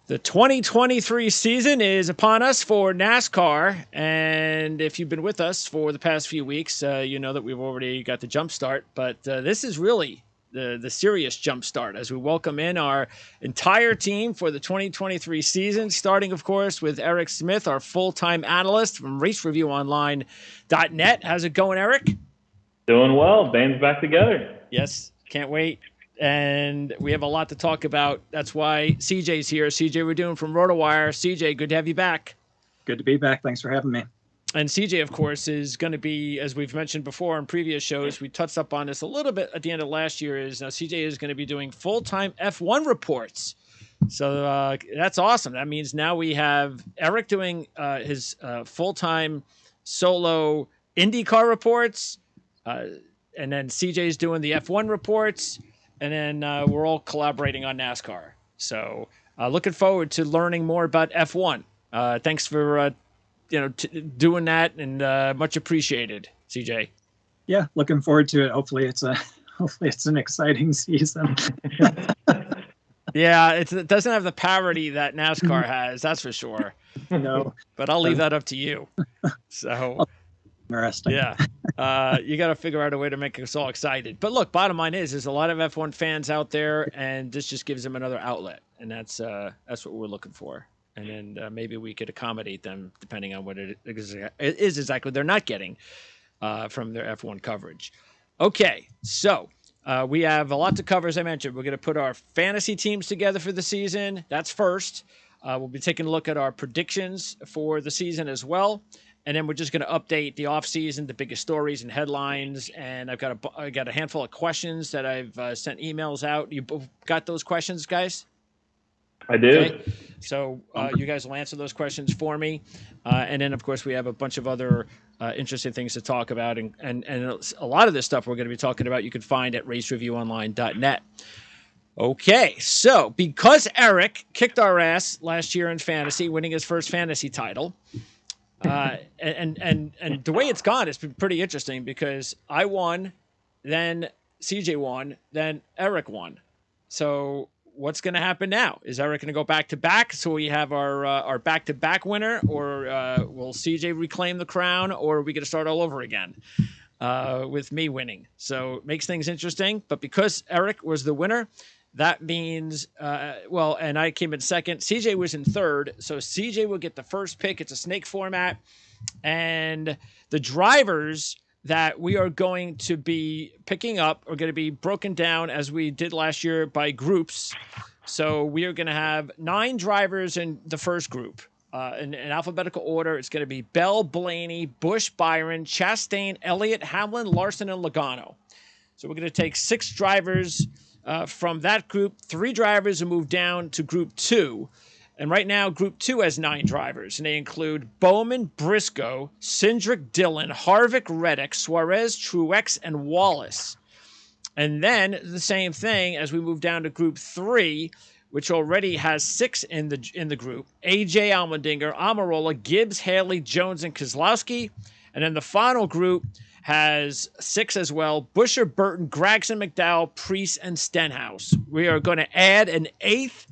The 2023 season is upon us for NASCAR, and if you've been with us for the past few weeks, you know that we've already got the jump start, but this is really the serious jump start as we welcome in our entire team for the 2023 season, starting, of course, with Eric Smith, our full-time analyst from RaceReviewOnline.net. How's it going, Eric? Doing well. Band's back together. Yes, can't wait. And we have a lot to talk about. That's why CJ's here. CJ Radune from RotoWire. CJ, good to have you back. Good to be back. Thanks for having me. And CJ, of course, is going to be, as we've mentioned before in previous shows, we touched up on this a little bit at the end of last year, is CJ is going to be doing full-time F1 reports. So that's awesome. That means now we have Eric doing his full-time solo IndyCar reports, and then CJ's doing the F1 reports. And then we're all collaborating on NASCAR. So looking forward to learning more about F1. Thanks for doing that, and much appreciated, CJ. Yeah, looking forward to it. Hopefully it's an exciting season. Yeah, it doesn't have the parity that NASCAR has, that's for sure. No, but I'll leave that up to you. So. Interesting. Yeah. You got to figure out a way to make us all excited. But look, bottom line is, there's a lot of F1 fans out there, and this just gives them another outlet. And that's what we're looking for. And then maybe we could accommodate them depending on what it is exactly they're not getting from their F1 coverage. Okay, so we have a lot to cover, as I mentioned. We're going to put our fantasy teams together for the season. That's first. We'll be taking a look at our predictions for the season as well. And then we're just going to update the offseason, the biggest stories and headlines. And I got a handful of questions that I've sent emails out. You both got those questions, guys? I do. Okay. So you guys will answer those questions for me. And then, of course, we have a bunch of other interesting things to talk about. And a lot of this stuff we're going to be talking about you can find at racereviewonline.net. Okay, so because Eric kicked our ass last year in fantasy, winning his first fantasy title, and the way it's gone, it's been pretty interesting because I won, then CJ won, then Eric won. So what's going to happen now? Is Eric going to go back to back? So we have our back to back winner, or will CJ reclaim the crown, or are we going to start all over again with me winning? So it makes things interesting. But because Eric was the winner, that means, and I came in second. CJ was in third, so CJ will get the first pick. It's a snake format, and the drivers that we are going to be picking up are going to be broken down as we did last year by groups. So we are going to have 9 drivers in the first group. In alphabetical order, it's going to be Bell, Blaney, Busch, Byron, Chastain, Elliott, Hamlin, Larson, and Logano. So we're going to take 6 drivers from that group. 3 drivers will move down to Group 2. And right now, Group 2 has 9 drivers. And they include Bowman, Briscoe, Cindric, Dillon, Harvick, Reddick, Suarez, Truex, and Wallace. And then the same thing as we move down to Group 3, which already has 6 in the group. AJ Allmendinger, Almirola, Gibbs, Haley, Jones, and Keselowski. And then the final group has 6 as well: Buescher, Burton, Gragson, McDowell, Preece, and Stenhouse. We are going to add an 8th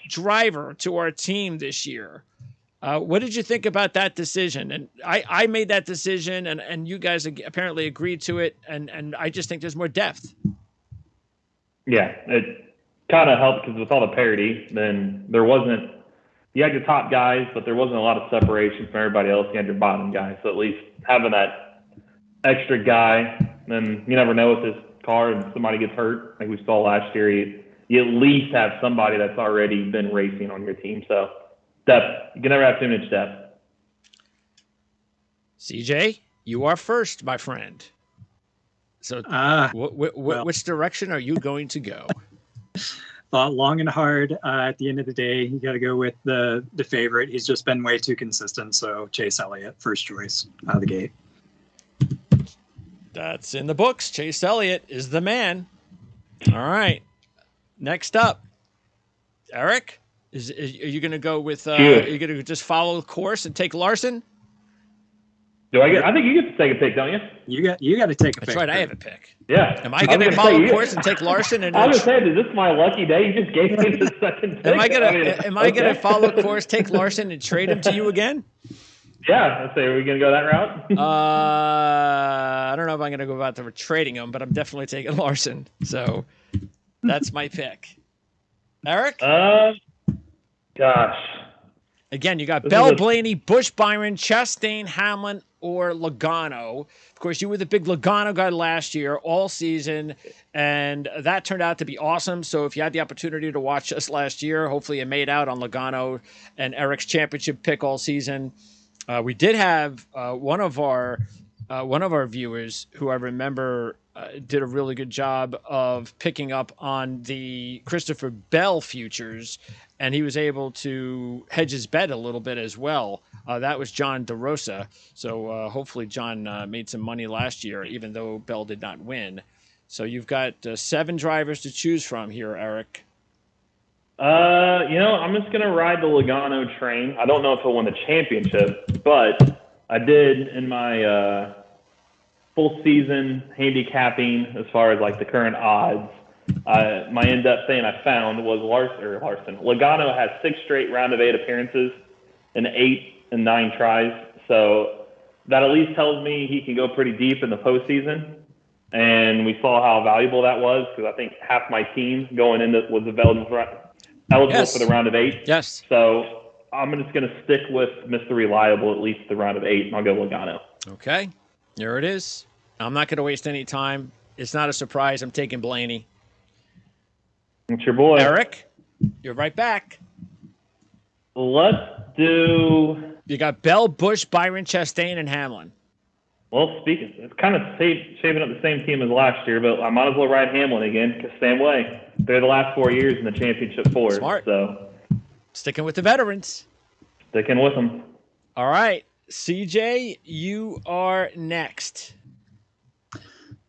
driver to our team this year. What did you think about that decision? And I made that decision, and you guys apparently agreed to it, and I just think there's more depth. Yeah, it kind of helped because with all the parity, then there wasn't – you had your top guys, but there wasn't a lot of separation from everybody else. You had your bottom guys. So at least having that extra guy, then you never know with this car and somebody gets hurt like we saw last year. You at least have somebody that's already been racing on your team. So depth, you can never have too much depth. CJ, you are first, my friend. So which direction are you going to go? Thought long and hard. At the end of the day, you got to go with the favorite. He's just been way too consistent. So Chase Elliott, first choice out of the gate. That's in the books. Chase Elliott is the man. All right. Next up, Eric, are you going to go with? Are you going to just follow the course and take Larson? Do I get? I think you get to take a pick, don't you? You got to take a pick. That's right. I have a pick. Yeah. Am I going to follow course and take Larson? And I was going to say, is this my lucky day? You just gave me the second pick. Am I going to follow course, take Larson, and trade him to you again? Yeah. Let's say, are we going to go that route? I don't know if I'm going to go about the trading him, but I'm definitely taking Larson. So that's my pick. Eric? Gosh. Again, you got Bell, Blaney, Busch, Byron, Chastain, Hamlin, or Logano. Of course, you were the big Logano guy last year, all season, and that turned out to be awesome. So if you had the opportunity to watch us last year, hopefully you made out on Logano and Eric's championship pick all season. We did have one of our viewers who I remember did a really good job of picking up on the Christopher Bell futures, and he was able to hedge his bet a little bit as well. That was John DeRosa. So hopefully John made some money last year, even though Bell did not win. So you've got 7 drivers to choose from here, Eric. I'm just going to ride the Logano train. I don't know if he'll win the championship, but I did in my full season handicapping as far as like the current odds. My end-up thing I found was Larson. Logano has 6 straight round of 8 appearances and 8 and 9 tries. So that at least tells me he can go pretty deep in the postseason. And we saw how valuable that was because I think half my team going into was available for the round of 8. Yes. So I'm just going to stick with Mr. Reliable at least the round of 8, and I'll go Logano. Okay. There it is. I'm not going to waste any time. It's not a surprise. I'm taking Blaney. It's your boy. Eric, you're right back. Let's do... You got Bell, Busch, Byron, Chastain, and Hamlin. Well, speaking, it's kind of shaping up the same team as last year, but I might as well ride Hamlin again because same way. They're the last 4 years in the championship 4. Smart. So sticking with the veterans. Sticking with them. All right. CJ, you are next.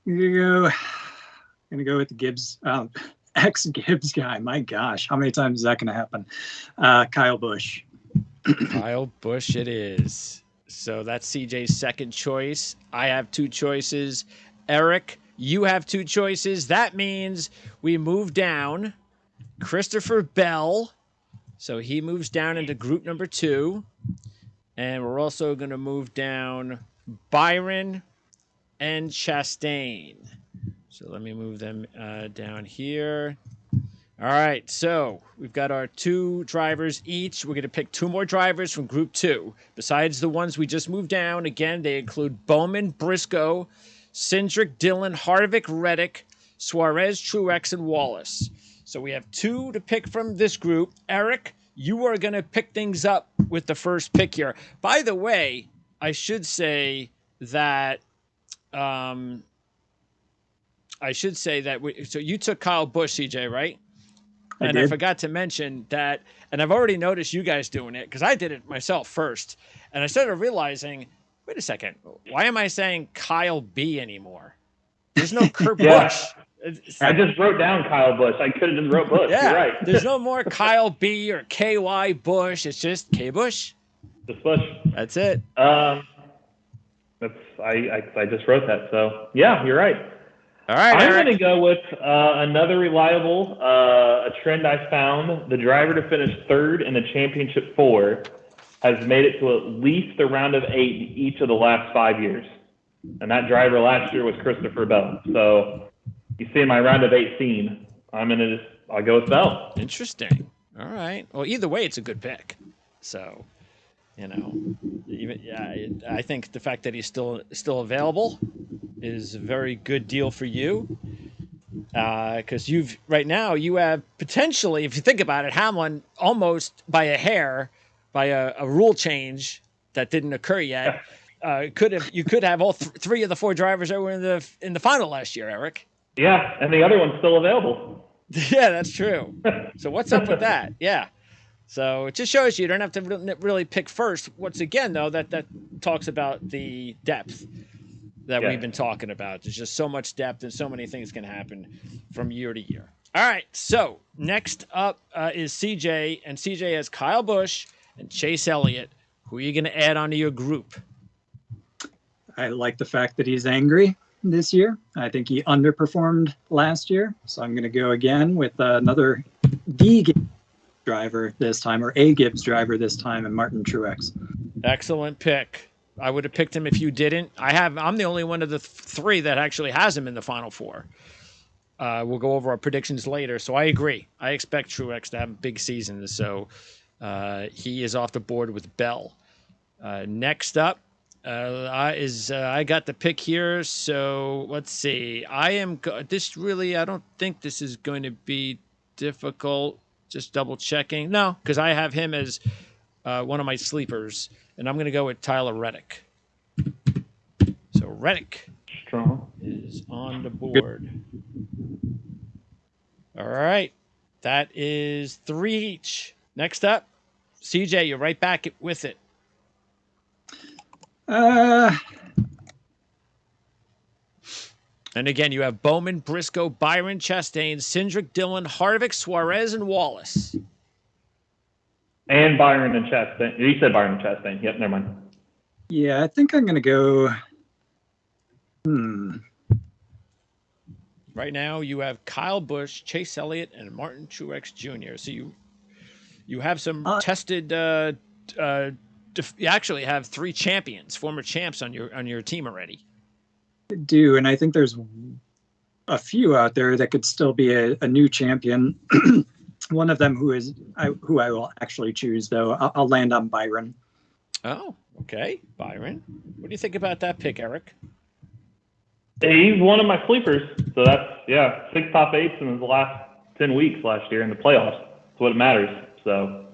I'm going to go with the Gibbs, ex-Gibbs guy. My gosh, how many times is that going to happen? Kyle Busch. Kyle Busch it is. So that's CJ's second choice. I have 2 choices. Eric, you have 2 choices. That means we move down Christopher Bell. So he moves down into group number 2. And we're also going to move down Byron and Chastain. So let me move them down here. All right, so we've got our 2 drivers each. We're going to pick 2 more drivers from Group 2. Besides the ones we just moved down, again, they include Bowman, Briscoe, Cindric, Dillon, Harvick, Reddick, Suarez, Truex, and Wallace. So we have 2 to pick from this group. Eric, you are going to pick things up with the first pick here. By the way, I should say that... so you took Kyle Busch, CJ, right? I forgot to mention that, and I've already noticed you guys doing it because I did it myself first. And I started realizing, wait a second, why am I saying Kyle B anymore? There's no Kurt Busch. I just wrote down Kyle Busch. I could have just wrote Busch. Yeah, you're right. There's no more Kyle B or KY Busch. It's just K Busch. Just Busch. That's it. I just wrote that. So, yeah, you're right. All right, I'm going to go with another reliable, a trend I found. The driver to finish 3rd in the championship 4 has made it to at least a round of 8 each of the last 5 years. And that driver last year was Christopher Bell. So you see my round of 8 scene. I'll go with Bell. Interesting. All right. Well, either way, it's a good pick. So, I think the fact that he's still available is a very good deal for you. Because right now you have potentially, if you think about it, Hamlin almost by a hair, by a rule change that didn't occur yet. You could have all 3 of the 4 drivers that were in the final last year, Eric. Yeah, and the other one's still available. Yeah, that's true. So what's up with that? Yeah. So it just shows you don't have to really pick first. Once again, though, that talks about the depth that we've been talking about. There's just so much depth and so many things can happen from year to year. All right, so next up is CJ, and CJ has Kyle Busch and Chase Elliott. Who are you going to add onto your group? I like the fact that he's angry this year. I think he underperformed last year. So I'm going to go again with another D Gibbs driver this time, or A Gibbs driver this time, and Martin Truex. Excellent pick. I would have picked him if you didn't. I'm the only one of the three that actually has him in the Final Four. We'll go over our predictions later. So I agree. I expect Truex to have a big season. So he is off the board with Bell. Next up I got the pick here. So let's see. I don't think this is going to be difficult. Just double checking. No, because I have him as one of my sleepers, and I'm going to go with Tyler Reddick. So Reddick is on the board. All right. That is 3 each. Next up, CJ, you're right back with it. And again, you have Bowman, Briscoe, Byron, Chastain, Cindric, Dillon, Harvick, Suarez, and Wallace. And Byron and Chastain. You said Byron and Chastain. Yep, never mind. Yeah, I think I'm going to go. Right now, you have Kyle Busch, Chase Elliott, and Martin Truex Jr. So you have some tested. You actually have 3 champions, former champs on your team already. I do, and I think there's a few out there that could still be a new champion. One of them who I will actually choose, though. I'll land on Byron. Oh, okay, Byron. What do you think about that pick, Eric? He's one of my sleepers. So that's 6 top 8s in the last 10 weeks last year in the playoffs. That's what matters. So.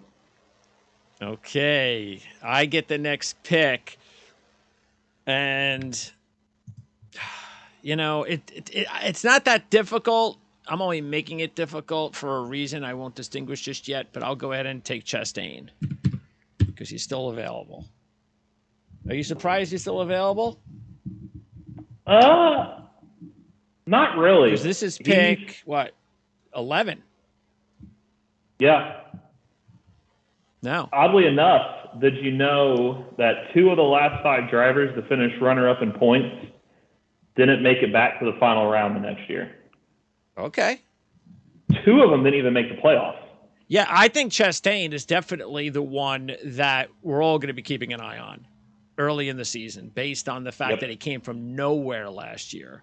Okay, I get the next pick, and it's not that difficult. I'm only making it difficult for a reason I won't distinguish just yet, but I'll go ahead and take Chastain because he's still available. Are you surprised he's still available? Not really. Because this is pick, 11? Yeah. No. Oddly enough, did you know that 2 of the last 5 drivers to finish runner-up in points didn't make it back to the final round the next year? Okay. 2 of them didn't even make the playoffs. Yeah, I think Chastain is definitely the one that we're all going to be keeping an eye on early in the season based on the fact that he came from nowhere last year.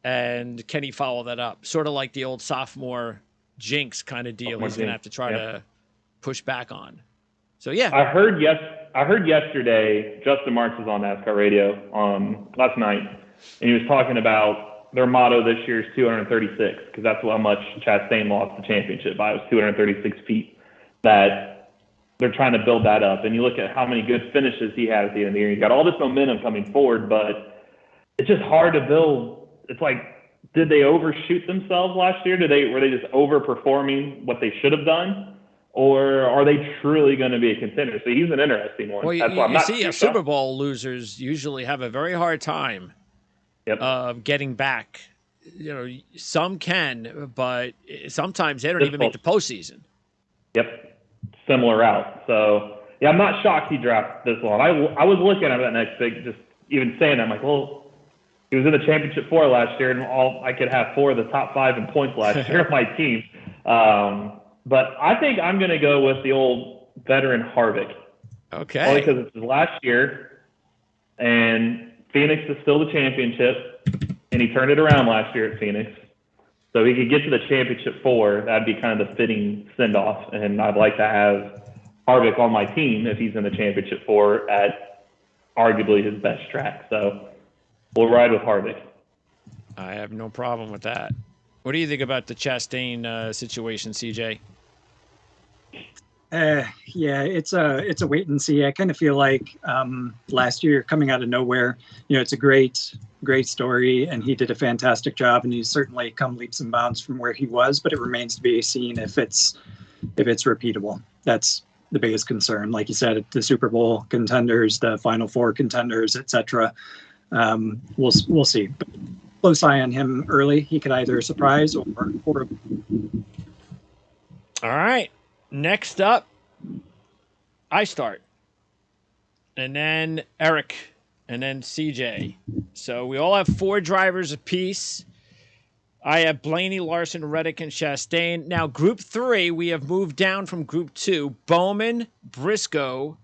And can he follow that up? Sort of like the old sophomore jinx kind of deal he's going to have to try to push back on. So, yeah. I heard yesterday Justin Marks was on NASCAR radio last night, and he was talking about their motto this year is 236, because that's how much Chastain lost the championship by. It was 236 feet. That they're trying to build that up. And you look at how many good finishes he had at the end of the year. You got all this momentum coming forward, but it's just hard to build. It's like, did they overshoot themselves last year? Were they just overperforming what they should have done? Or are they truly going to be a contender? So he's an interesting one. Well, That's why I'm not see, Super Bowl losers usually have a very hard time of getting back. Some can, but sometimes they don't even make the postseason. Yep. Similar route. So, yeah, I'm not shocked he drafted this long. I was looking at that next pick, just even saying that. I'm like, well, he was in the championship 4 last year, and I could have 4 of the top 5 in points last year on my team. But I think I'm going to go with the old veteran Harvick. Okay. Only because it's his last year, and Phoenix is still the championship, and he turned it around last year at Phoenix. So he could get to the championship 4. That'd be kind of the fitting send-off, and I'd like to have Harvick on my team if he's in the championship 4 at arguably his best track. So we'll ride with Harvick. I have no problem with that. What do you think about the Chastain situation, CJ? Yeah, it's a wait and see. I kind of feel like last year, coming out of nowhere, it's a great story, and he did a fantastic job, and he's certainly come leaps and bounds from where he was. But it remains to be seen if it's repeatable. That's the biggest concern. Like you said, the Super Bowl contenders, the Final Four contenders, etc. We'll see. But close eye on him early. He could either surprise or. All right. Next up, I start. And then Eric, and then CJ. So we all have 4 drivers apiece. I have Blaney, Larson, Reddick, and Chastain. Now, Group 3, we have moved down from Group 2. Bowman, Briscoe,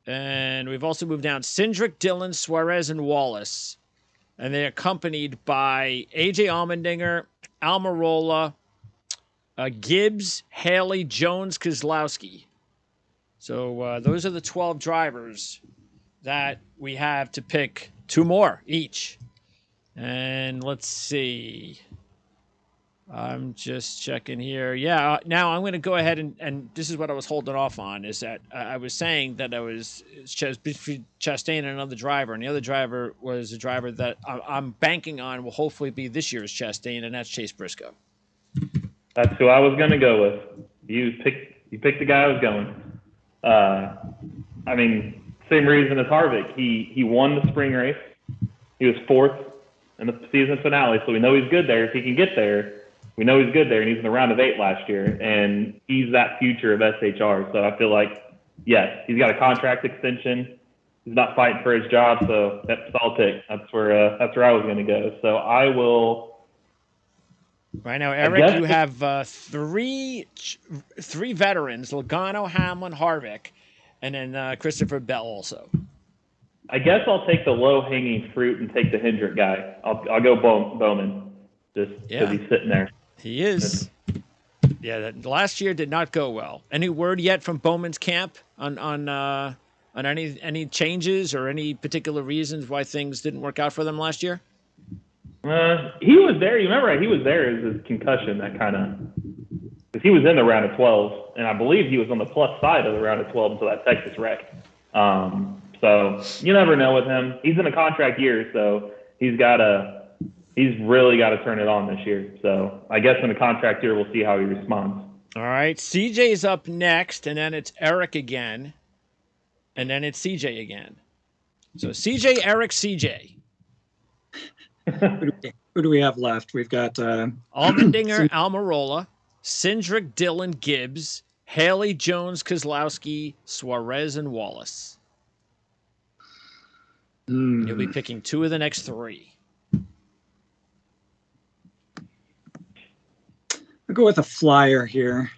and we've also moved down Cindric, Dillon, Suarez, and Wallace. And they're accompanied by AJ Allmendinger, Almirola, Gibbs, Haley, Jones, Keselowski. So those are the 12 drivers that we have to pick 2 more each. And let's see. I'm just checking here. Yeah, now I'm going to go ahead and this is what I was holding off on, is that I was saying that I was Chastain and another driver, and the other driver was a driver that I'm banking on will hopefully be this year's Chastain, and that's Chase Briscoe. That's who I was going to go with. You picked the guy I was going. I mean, same reason as Harvick. He won the spring race. He was 4th in the season finale, so we know he's good there. If he can get there, we know he's good there, and he's in the round of 8 last year, and he's that future of SHR. So I feel like, yes, he's got a contract extension. He's not fighting for his job, so that's all pick. That's where I was going to go. So I will. Right now, Eric, you have 3 veterans: Logano, Hamlin, Harvick, and then Christopher Bell also. I guess I'll take the low-hanging fruit and take the Hendrick guy. I'll go Bowman, just because he's sitting there. He is. Yeah, that last year did not go well. Any word yet from Bowman's camp on any changes or any particular reasons why things didn't work out for them last year? He was there. You remember, he was there as his concussion. That kind of, because he was in the round of 12, and I believe he was on the plus side of the round of 12 until that Texas wreck. So you never know with him. He's in a contract year, so he's really got to turn it on this year. So I guess in the contract year, we'll see how he responds. All right. CJ's up next, and then it's Eric again, and then it's CJ again. So CJ, Eric, CJ. Who do we have left? We've got Allmendinger, Almirola, Cindric, Dillon, Gibbs, Haley, Jones, Keselowski, Suarez, and Wallace. You'll be picking 2 of the next 3. I'll go with a flyer here.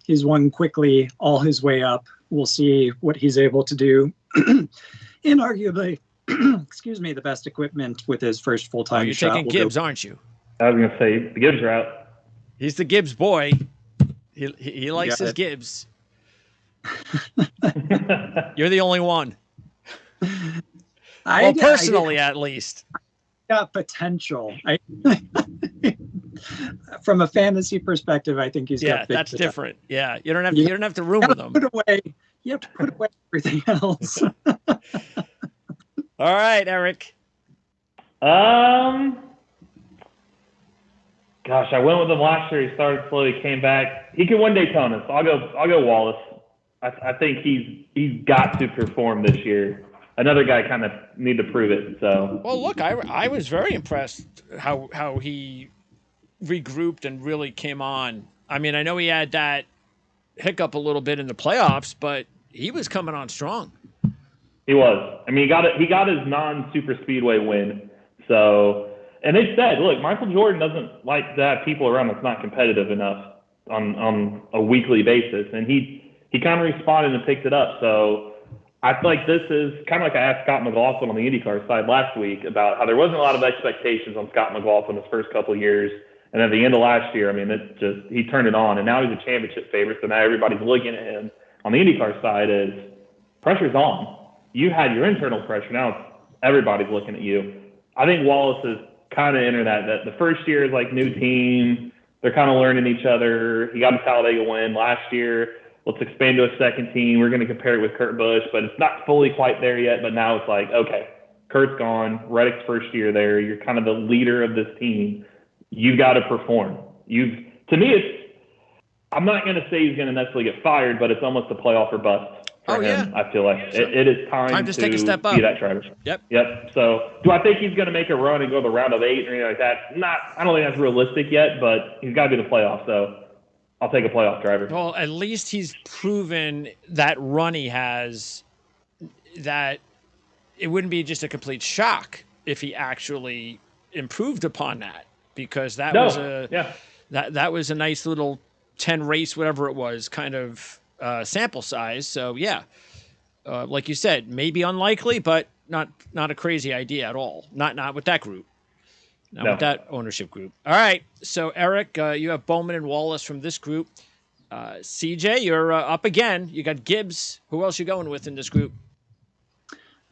He's won quickly all his way up. We'll see what he's able to do in arguably, the best equipment with his first full-time shot. You're taking Gibbs, aren't you? I was going to say the Gibbs route. He's the Gibbs boy. He likes his Gibbs. You're the only one. Personally, at least. Got potential. From a fantasy perspective, I think he's got. That's potential. Different. Yeah, you don't have to room with him. You have to put away everything else. All right, Eric. Gosh, I went with him last year. He started slow. He came back. He could win Daytona, so I'll go Wallace. I think he's got to perform this year. Another guy kind of need to prove it. So. Well, look, I was very impressed how he regrouped and really came on. I mean, I know he had that hiccup a little bit in the playoffs, but he was coming on strong. He was. I mean, he got his non-super speedway win. So, and they said, look, Michael Jordan doesn't like to have people around that's not competitive enough on a weekly basis, and he kind of responded and picked it up. So. I feel like this is kind of like I asked Scott McLaughlin on the IndyCar side last week about how there wasn't a lot of expectations on Scott McLaughlin his first couple of years. And at the end of last year, I mean, he turned it on, and now he's a championship favorite. So now everybody's looking at him on the IndyCar side as pressure's on. You had your internal pressure. Now everybody's looking at you. I think Wallace is kind of entered that the first year is like new team. They're kind of learning each other. He got a Talladega win last year. Let's expand to a second team. We're going to compare it with Kurt Busch, but it's not fully quite there yet. But now it's like, okay, Kurt's gone. Reddick's first year there. You're kind of the leader of this team. You've got to perform. To me, I'm not going to say he's going to necessarily get fired, but it's almost a playoff or bust for him. Yeah. I feel like it is time to take a step up. Be that driver. Yep. So do I think he's going to make a run and go to the round of 8 or anything like that? I don't think that's realistic yet, but he's got to be the playoff. So I'll take a playoff driver. Well, at least he's proven that run he has, that it wouldn't be just a complete shock if he actually improved upon that, because that was a nice little 10 race, whatever it was, kind of sample size. So yeah, like you said, maybe unlikely, but not a crazy idea at all. Not with that group. Not with that ownership group. All right. So Eric, you have Bowman and Wallace from this group. CJ, you're up again. You got Gibbs. Who else you going with in this group?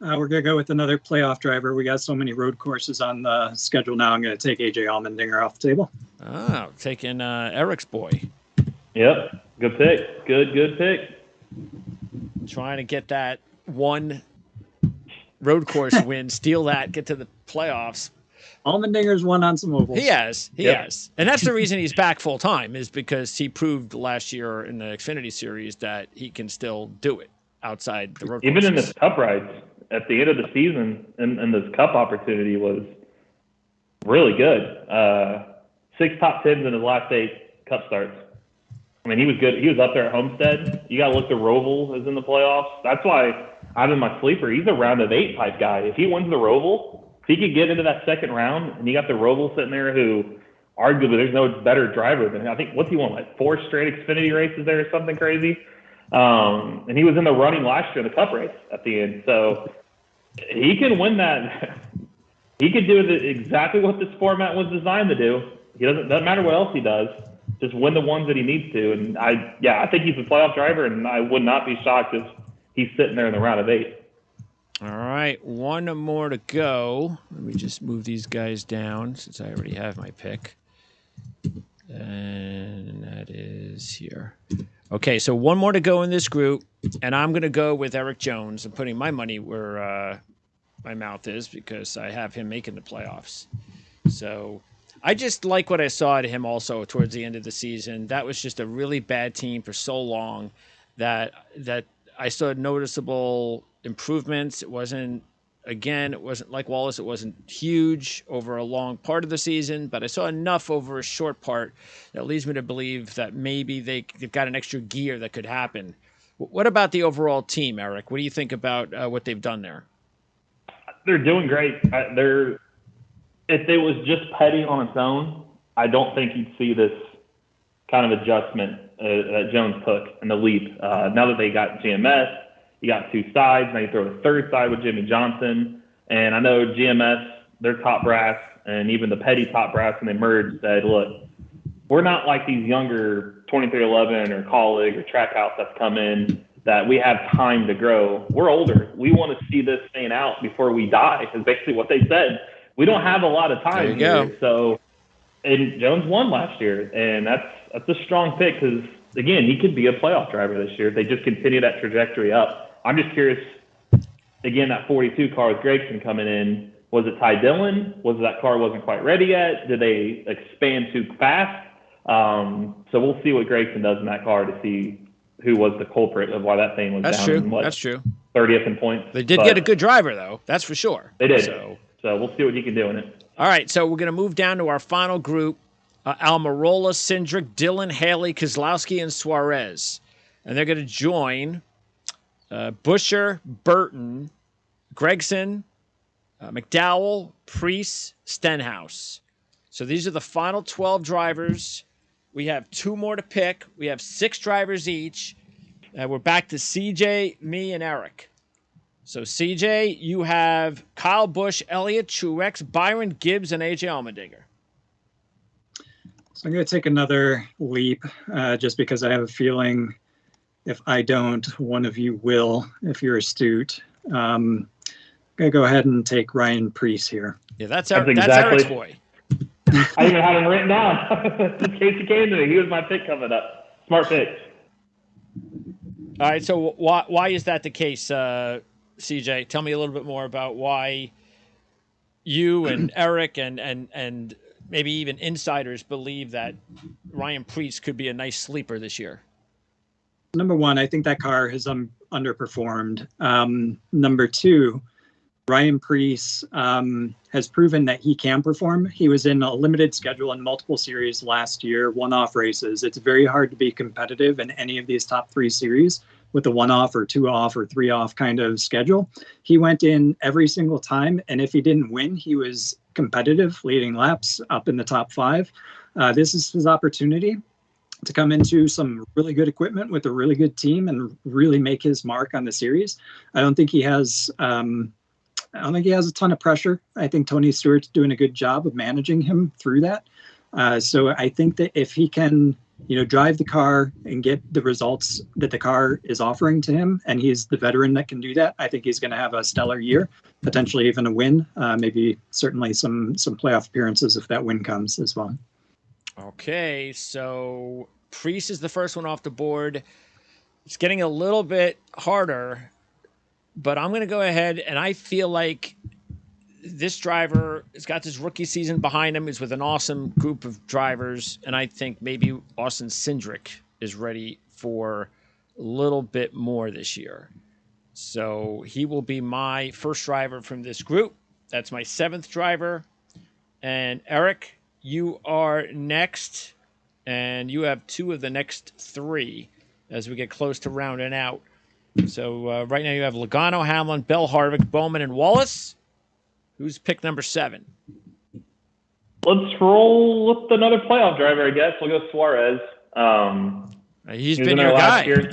We're going to go with another playoff driver. We got so many road courses on the schedule now. I'm going to take AJ Allmendinger off the table. Oh, taking Eric's boy. Yep. Good pick. Good pick. Trying to get that one road course win, steal that, get to the playoffs. Allmendinger's won on some ovals. He has. And that's the reason he's back full time, is because he proved last year in the Xfinity Series that he can still do it outside the road Even courses. in his cup rides at the end of the season, and this cup opportunity was really good. 6 top 10s in his last 8 cup starts. I mean, he was good. He was up there at Homestead. You got to look at Roval is in the playoffs. That's why I'm in my sleeper. He's a round of 8 type guy. If he wins the Roval, if he could get into that second round, and you got the Roval sitting there who arguably there's no better driver than him. I think, what's he won, like 4 straight Xfinity races there or something crazy? And he was in the running last year in the cup race at the end. So he can win that. He could do exactly what this format was designed to do. Doesn't matter what else he does. Just win the ones that he needs to. And I think he's a playoff driver, and I would not be shocked if he's sitting there in the round of 8. All right, one more to go. Let me just move these guys down since I already have my pick. And that is here. Okay, so one more to go in this group, and I'm going to go with Eric Jones. I'm putting my money where my mouth is because I have him making the playoffs. So I just like what I saw at him also towards the end of the season. That was just a really bad team for so long that I saw noticeable improvements. It wasn't like Wallace. It wasn't huge over a long part of the season, but I saw enough over a short part that leads me to believe that maybe they've got an extra gear that could happen. What about the overall team, Eric? What do you think about what they've done there? They're doing great. If it was just Petty on its own, I don't think you'd see this kind of adjustment that Jones took in the leap. Now that they got GMS, you got 2 sides. Now you throw the third side with Jimmy Johnson. And I know GMS, their top brass, and even the Petty top brass when they merged said, look, we're not like these younger 2311 or Colleague or Trackhouse that's come in that we have time to grow. We're older. We want to see this thing out before we die, is basically what they said. We don't have a lot of time here. Go. So, and Jones won last year, and that's a strong pick because, again, he could be a playoff driver this year if they just continue that trajectory up. I'm just curious, again, that 42 car with Gregson coming in, was it Ty Dillon? Was it that car wasn't quite ready yet? Did they expand too fast? So we'll see what Gregson does in that car to see who was the culprit of why that thing was That's down true. in, That's true. 30th in points. They did get a good driver, though. That's for sure. They did. So we'll see what he can do in it. All right, so we're going to move down to our final group. Almirola, Cindric, Dillon, Haley, Kozlowski, and Suarez. And they're going to join Buescher, Burton, Gregson, McDowell, Preece, Stenhouse. So these are the final 12 drivers. We have 2 more to pick. We have 6 drivers each. We're back to CJ, me, and Eric. So CJ, you have Kyle Busch, Elliott, Truex, Byron, Gibbs, and AJ Allmendinger. So I'm going to take another leap just because I have a feeling if I don't, one of you will, if you're astute. I'm going to go ahead and take Ryan Preece here. Yeah, that's Eric's boy. I even had him written down in case he came to me. He was my pick coming up. Smart pick. All right, so why is that the case, CJ? Tell me a little bit more about why you and Eric and maybe even insiders believe that Ryan Preece could be a nice sleeper this year. Number one, I think that car has underperformed. Number 2, Ryan Preece has proven that he can perform. He was in a limited schedule in multiple series last year, one-off races. It's very hard to be competitive in any of these top 3 series with a 1 off or 2 off or 3 off kind of schedule. He went in every single time, and if he didn't win, he was competitive, leading laps up in the top 5. This is his opportunity to come into some really good equipment with a really good team and really make his mark on the series. I don't think he has a ton of pressure. I think Tony Stewart's doing a good job of managing him through that. So I think that if he can, drive the car and get the results that the car is offering to him, and he's the veteran that can do that, I think he's going to have a stellar year, potentially even a win, maybe certainly some playoff appearances if that win comes as well. Okay, so Priest is the first one off the board. It's getting a little bit harder, but I'm going to go ahead, and I feel like this driver has got this rookie season behind him. He's with an awesome group of drivers, and I think maybe Austin Cindric is ready for a little bit more this year. So he will be my first driver from this group. That's my 7th driver. And Eric, you are next, and you have 2 of the next 3 as we get close to rounding out. So right now you have Logano, Hamlin, Bell, Harvick, Bowman, and Wallace. Who's pick number 7? Let's roll with another playoff driver, I guess. We'll go Suarez. He's been your guy. Year.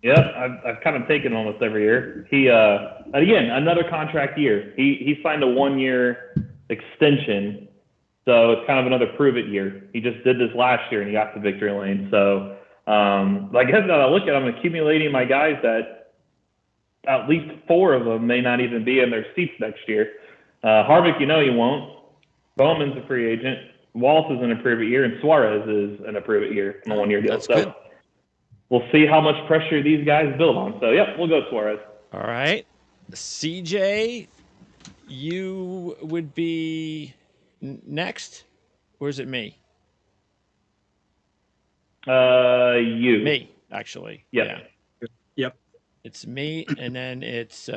Yep, I've kind of taken almost every year. He again, another contract year. He signed a 1-year extension. So it's kind of another prove-it year. He just did this last year, and he got to victory lane. So I guess now I look at it, I'm accumulating my guys that at least 4 of them may not even be in their seats next year. Harvick, he won't. Bowman's a free agent. Walsh is in a prove-it year, and Suarez is in a prove-it year in a 1-year deal. That's so good. We'll see how much pressure these guys build on. So, we'll go Suarez. All right. CJ, you would be next, or is it me? You. Me, actually. Yep. Yeah. Yep. It's me, and then it's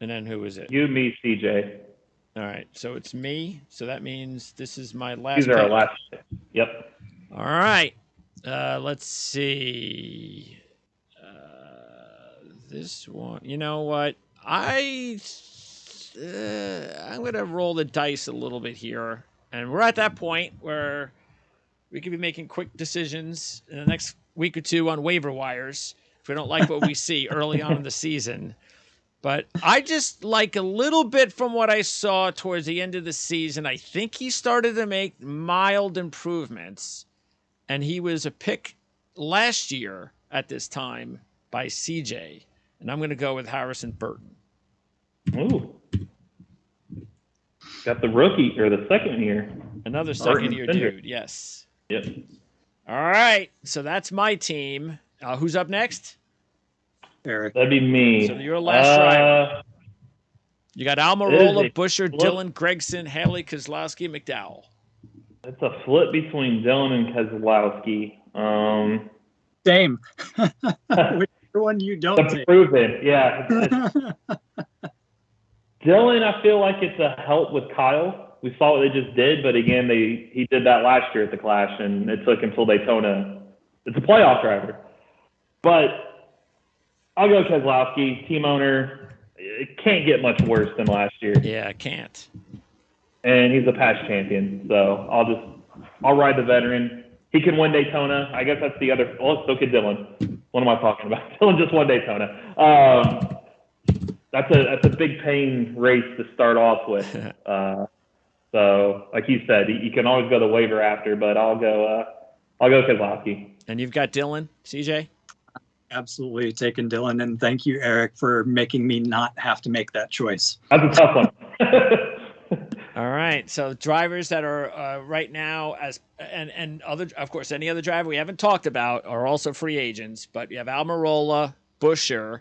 and then who is it? You, me, CJ. All right. So it's me. So that means this is my last These are pick. our last. Yep. All right. Let's see. This one. You know what? I'm going to roll the dice a little bit here. And we're at that point where we could be making quick decisions in the next week or 2 on waiver wires if we don't like what we see early on in the season. But I just like a little bit from what I saw towards the end of the season. I think he started to make mild improvements. And he was a pick last year at this time by CJ. And I'm going to go with Harrison Burton. Ooh. Got the rookie, or the second year. Another second-year dude, yes. Yep. All right, so that's my team. Who's up next? Eric. That'd be me. So your last driver. You got Almirola, Buescher, Dillon, Gregson, Haley, Keselowski, McDowell. It's a flip between Dillon and Keselowski. Same. Which one you don't take? Proven, yeah. Dillon, I feel like it's a help with Kyle. We saw what they just did, but again, he did that last year at the Clash, and it took until Daytona. It's a playoff driver. But I'll go Keselowski, team owner. It can't get much worse than last year. Yeah, it can't. And he's a past champion, so I'll ride the veteran. He can win Daytona. I guess that's the other. Well, so could Dillon. What am I talking about? Dillon just won Daytona. That's a big pain race to start off with. So, like you said, you can always go the waiver after, but I'll go Keselowski. And you've got Dillon, CJ? Absolutely taking Dillon, and thank you, Eric, for making me not have to make that choice. That's a tough one. All right, so drivers that are right now and other, of course, any other driver we haven't talked about are also free agents. But you have Almirola, Buescher,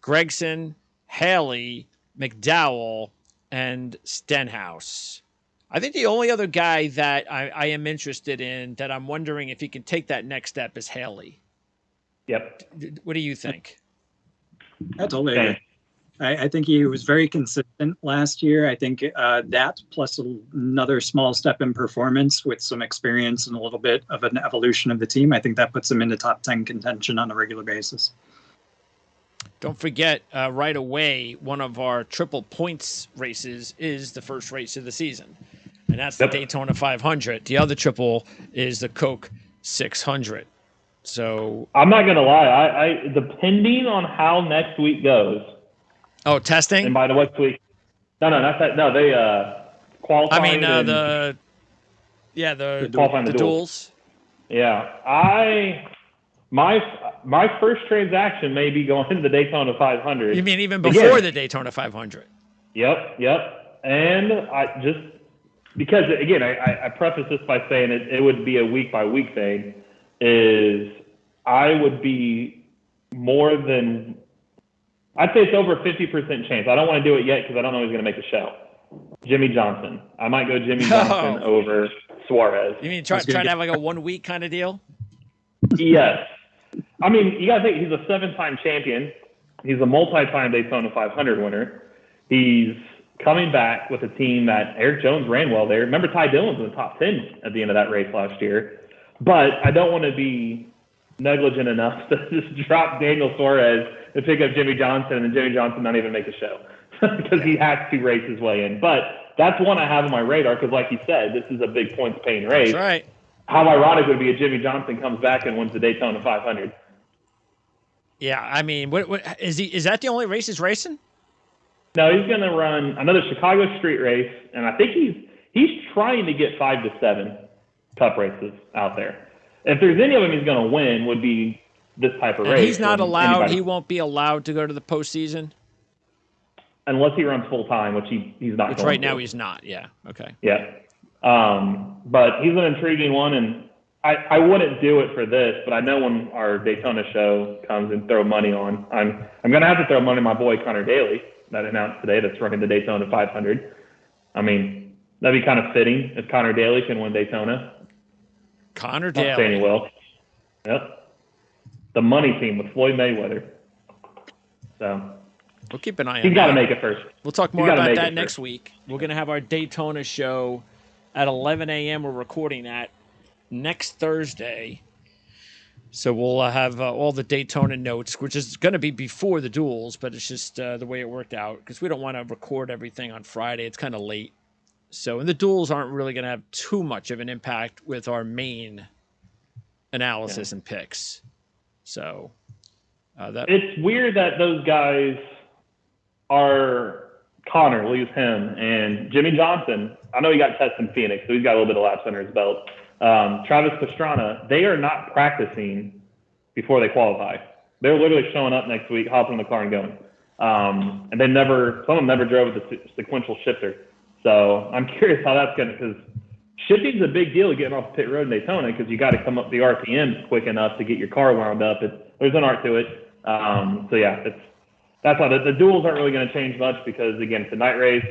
Gregson, Haley, McDowell, and Stenhouse. I think the only other guy that I am interested in that I'm wondering if he can take that next step is Haley. Yep. What do you think? I totally agree. I think he was very consistent last year. I think that plus another small step in performance with some experience and a little bit of an evolution of the team, I think that puts him into top 10 contention on a regular basis. Don't forget, right away, one of our triple points races is the first race of the season, and that's the Daytona 500. The other triple is the Coke 600. So I'm not gonna lie, I depending on how next week goes. Oh, testing? And by the way, week. No, not that. No, they qualifying. I mean, the duels. Yeah, my first transaction may be going to the Daytona 500. You mean even before the Daytona 500? Yep. And I just because again, I preface this by saying it would be a week by week thing. Is I would be more than. I'd say it's over 50% chance. I don't want to do it yet because I don't know who's going to make the show. Jimmie Johnson. I might go Jimmie Johnson over Suarez. You mean try to have like a 1 week kind of deal? Yes. I mean, you got to think he's a 7-time champion. He's a multi-time Daytona 500 winner. He's coming back with a team that Eric Jones ran well there. Remember, Ty Dillon's in the top 10 at the end of that race last year. But I don't want to be negligent enough to just drop Daniel Suarez and pick up Jimmie Johnson, and then Jimmie Johnson not even make the show because he has to race his way in. But that's one I have on my radar because, like you said, this is a big points-paying race. That's right. How ironic would it be if Jimmie Johnson comes back and wins the Daytona 500? Yeah, I mean, what is he? Is that the only race he's racing? No, he's going to run another Chicago street race, and I think he's trying to get 5 to 7 Cup races out there. If there's any of them he's going to win, would be this type of race. He's not allowed. He won't be allowed to go to the postseason unless he runs full time, which he's not. Which right now he's not. Yeah. Okay. Yeah. But he's an intriguing one, and I wouldn't do it for this, but I know when our Daytona show comes and throw money on, I'm going to have to throw money on my boy Connor Daly that announced today that's running the Daytona 500. I mean, that'd be kind of fitting if Connor Daly can win Daytona. Connor Daly. Not saying he will. Yep. The money team with Floyd Mayweather. So we'll keep an eye on that. He's got to make it first. We'll talk more about that next week. We're going to have our Daytona show at 11 a.m. We're recording that next Thursday. So we'll have all the Daytona notes, which is going to be before the duels, but it's just the way it worked out because we don't want to record everything on Friday. It's kind of late. So, and the duels aren't really going to have too much of an impact with our main analysis and picks. So, it's weird that those guys are Connor, leaves him, and Jimmie Johnson. I know he got tested in Phoenix, so he's got a little bit of laps under his belt. Travis Pastrana, they are not practicing before they qualify. They're literally showing up next week, hopping in the car and going. And some of them never drove the sequential shifter. So I'm curious how that's going to, because shifting's a big deal getting off pit road in Daytona because you got to come up the RPMs quick enough to get your car wound up. There's an art to it. So yeah, that's why the duels aren't really going to change much because again, it's a night race.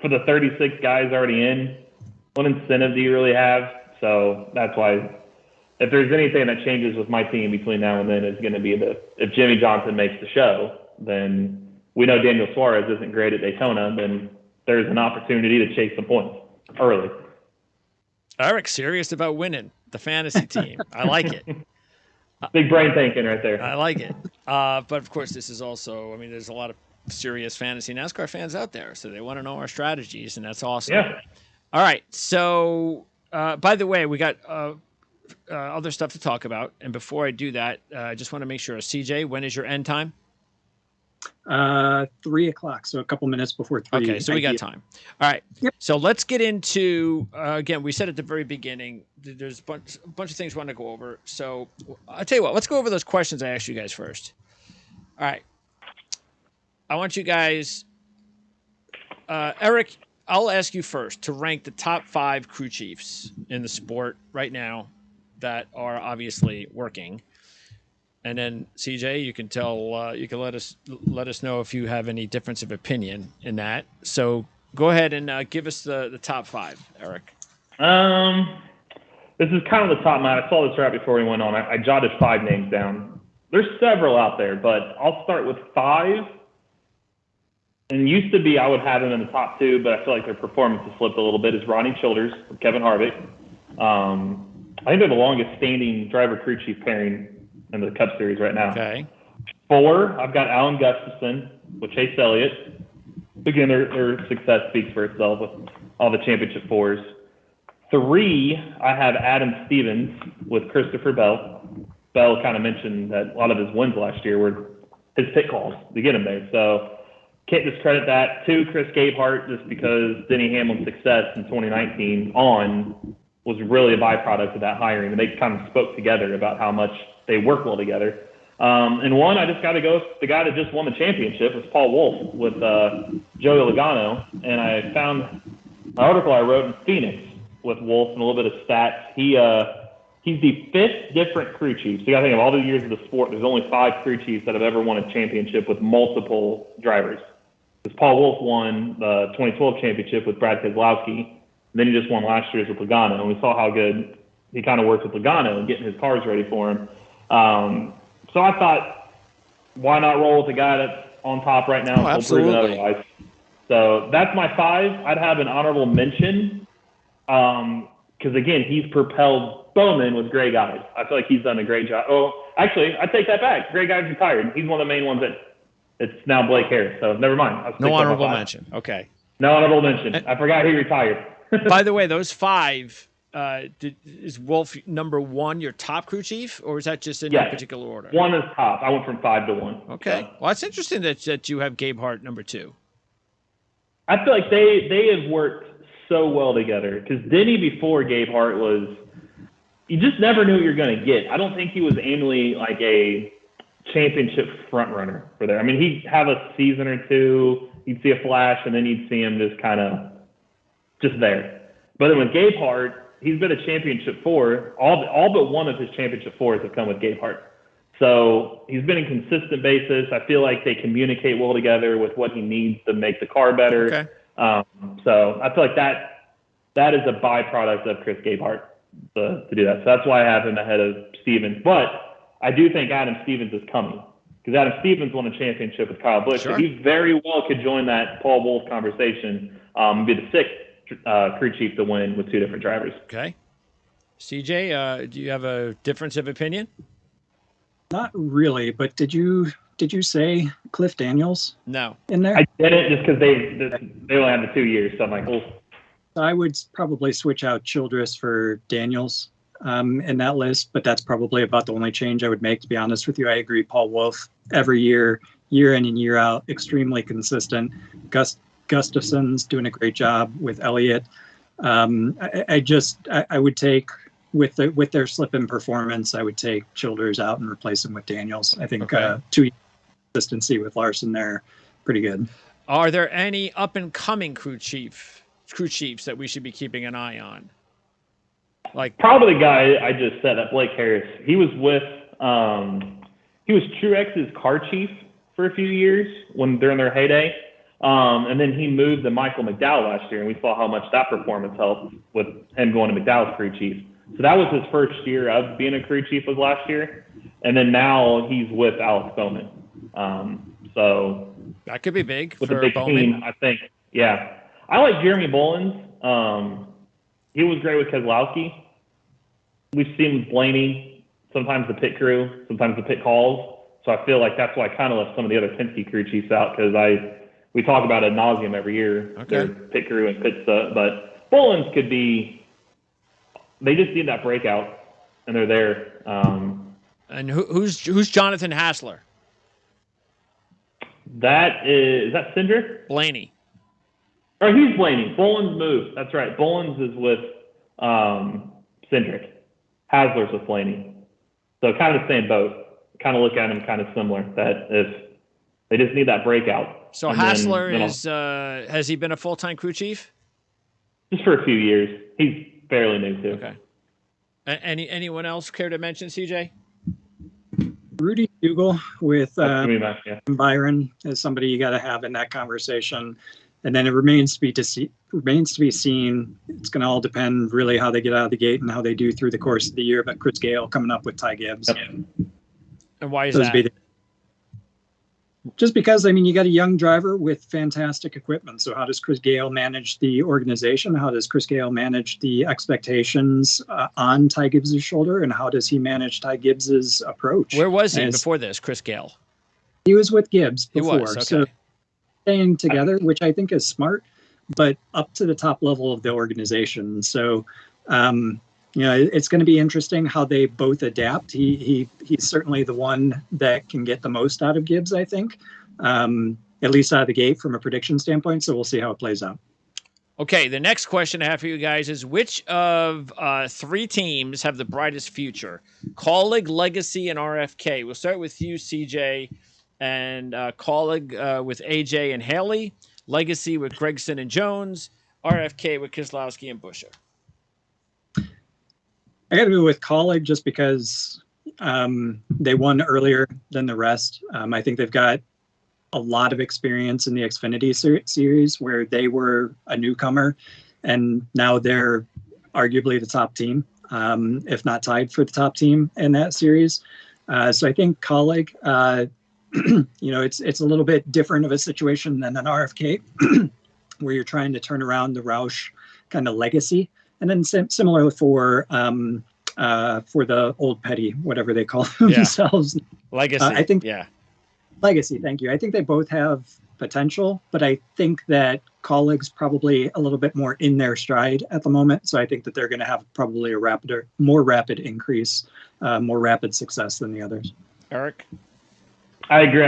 For the 36 guys already in, what incentive do you really have? So that's why if there's anything that changes with my team between now and then, it's going to be if Jimmie Johnson makes the show, then we know Daniel Suarez isn't great at Daytona, then there's an opportunity to chase some points early. Eric's serious about winning the fantasy team. I like it. Big brain thinking right there. I like it. But of course, this is also, I mean, there's a lot of serious fantasy NASCAR fans out there, so they want to know our strategies, and that's awesome. Yeah. All right. So, by the way, we got other stuff to talk about. And before I do that, I just want to make sure, CJ, when is your end time? 3 o'clock, so a couple minutes before 3. Okay, so we got time. All right. Yep. So let's get into, again, we said at the very beginning, there's a bunch of things we want to go over. So I'll tell you what, let's go over those questions I asked you guys first. All right. I want you guys, Eric, I'll ask you first to rank the top 5 crew chiefs in the sport right now that are obviously working. And then CJ, you can let us know if you have any difference of opinion in that. So go ahead and give us the top 5, Eric. This is kind of the top 9. I saw this right before we went on. I jotted 5 names down. There's several out there, but I'll start with 5. and used to be I would have him in the top two, but I feel like their performance has slipped a little bit, is Ronnie Childers with Kevin Harvick. I think they're the longest standing driver crew chief pairing in the Cup Series right now. Okay. 4, I've got Alan Gustafson with Chase Elliott. Again, their success speaks for itself with all the championship 4s. 3, I have Adam Stevens with Christopher Bell. Bell kind of mentioned that a lot of his wins last year were his pit calls to get him there. So can't discredit that. 2, Chris Gabehart, just because Denny Hamlin's success in 2019 was really a byproduct of that hiring. And they kind of spoke together about how much they work well together. And 1, I just got to go with the guy that just won the championship, was Paul Wolfe with Joey Logano. And I found an article I wrote in Phoenix with Wolfe and a little bit of stats. He's the 5th different crew chief. So you got to think of all the years of the sport. There's only 5 crew chiefs that have ever won a championship with multiple drivers. Because Paul Wolfe won the 2012 championship with Brad Keselowski. And then he just won last year's with Logano. And we saw how good he kind of worked with Logano and getting his cars ready for him. So I thought, why not roll with the guy that's on top right now? Absolutely. Otherwise. So that's my 5. I'd have an honorable mention because, again, he's propelled Bowman with Greg Ives. I feel like he's done a great job. Oh, actually, I take that back. Greg Ives retired. He's one of the main ones that it's now Blake Harris. So never mind. No honorable mention. Okay. No honorable mention. I forgot he retired. By the way, those 5, is Wolf number 1 your top crew chief, or is that just in no particular order? 1 is top. I went from 5 to 1. Okay. So. Well, it's interesting that you have Gabehart number 2. I feel like they have worked so well together because Denny before Gabehart was, you just never knew what you're going to get. I don't think he was annually like a championship front runner for there. I mean, he'd have a season or two, you'd see a flash, and then you'd see him just kind of just there. But then with Gabehart, he's been a championship 4. All but one of his championship 4s have come with Gabehart. So he's been in consistent basis. I feel like they communicate well together with what he needs to make the car better. Okay. So I feel like that is a byproduct of Chris Gabehart to do that. So that's why I have him ahead of Stevens. But I do think Adam Stevens is coming because Adam Stevens won a championship with Kyle Busch. Sure. So he very well could join that Paul Wolfe conversation, be the 6th crew chief to win with 2 different drivers. Okay. CJ, do you have a difference of opinion? Not really, but did you say Cliff Daniels? No. In there? I didn't just because they only have the 2 years. So I'm like, well. I would probably switch out Childress for Daniels in that list, but that's probably about the only change I would make, to be honest with you. I agree. Paul Wolfe, every year in and year out, extremely consistent. Gustafson's doing a great job with Elliott. I would take, with their slip in performance, I would take Childers out and replace him with Daniels. I think 2 years consistency with Larson there, pretty good. Are there any up and coming crew chiefs that we should be keeping an eye on? Like probably the guy I just said, that Blake Harris. He was with he was Truex's car chief for a few years during their heyday. And then he moved to Michael McDowell last year, and we saw how much that performance helped with him going to McDowell's crew chief. So that was his first year of being a crew chief was last year. And then now he's with Alex Bowman. So that could be big with for a big Bowman. team, I think. Yeah. I like Jeremy Bolins. He was great with Keselowski. We've seen with Blaney, sometimes the pit crew, sometimes the pit calls. So I feel like that's why I kind of left some of the other Penske crew chiefs out, because we talk about ad nauseum every year, their pit crew and pit stuff. But Bolins could be, they just need that breakout, and they're there. And who's Jonathan Hassler? Is that Cindric? Blaney. Or he's Blaney. Bolins moved. That's right. Bolins is with Cindric. Hasler's with Blaney. So kind of the same boat. Kind of look at them kind of similar. That if they just need that breakout. So Hassler has he been a full-time crew chief? Just for a few years. He's fairly new too. Okay. Anyone else care to mention, CJ? Rudy Dougal with Yeah. Byron is somebody you got to have in that conversation. And then it remains to be seen. It's going to all depend really how they get out of the gate and how they do through the course of the year. But Chris Gale coming up with Ty Gibbs. And why is that? Just because, I mean, you got a young driver with fantastic equipment. So how does Chris Gale manage the organization? How does Chris Gale manage the expectations on Ty Gibbs's shoulder? And how does he manage Ty Gibbs's approach? Where was he before this, Chris Gale? He was with Gibbs before. He was, okay. So staying together, which I think is smart, but up to the top level of the organization. So, it's going to be interesting how they both adapt. He's certainly the one that can get the most out of Gibbs, I think, at least out of the gate from a prediction standpoint. So we'll see how it plays out. Okay, the next question I have for you guys is which of 3 teams have the brightest future? Colleague, Legacy, and RFK. We'll start with you, CJ, and Colleague with AJ and Haley, Legacy with Gregson and Jones, RFK with Keselowski and Buescher. I got to go with Colleague just because they won earlier than the rest. I think they've got a lot of experience in the Xfinity series where they were a newcomer, and now they're arguably the top team, if not tied for the top team in that series. So I think Colleague, it's a little bit different of a situation than an RFK, where you're trying to turn around the Roush kind of legacy. And then similar for the old petty, whatever they call themselves. Legacy. I think Legacy. Thank you. I think they both have potential, but I think that Colleague's probably a little bit more in their stride at the moment. So I think that they're going to have probably a more rapid increase, more rapid success than the others. Eric? I agree.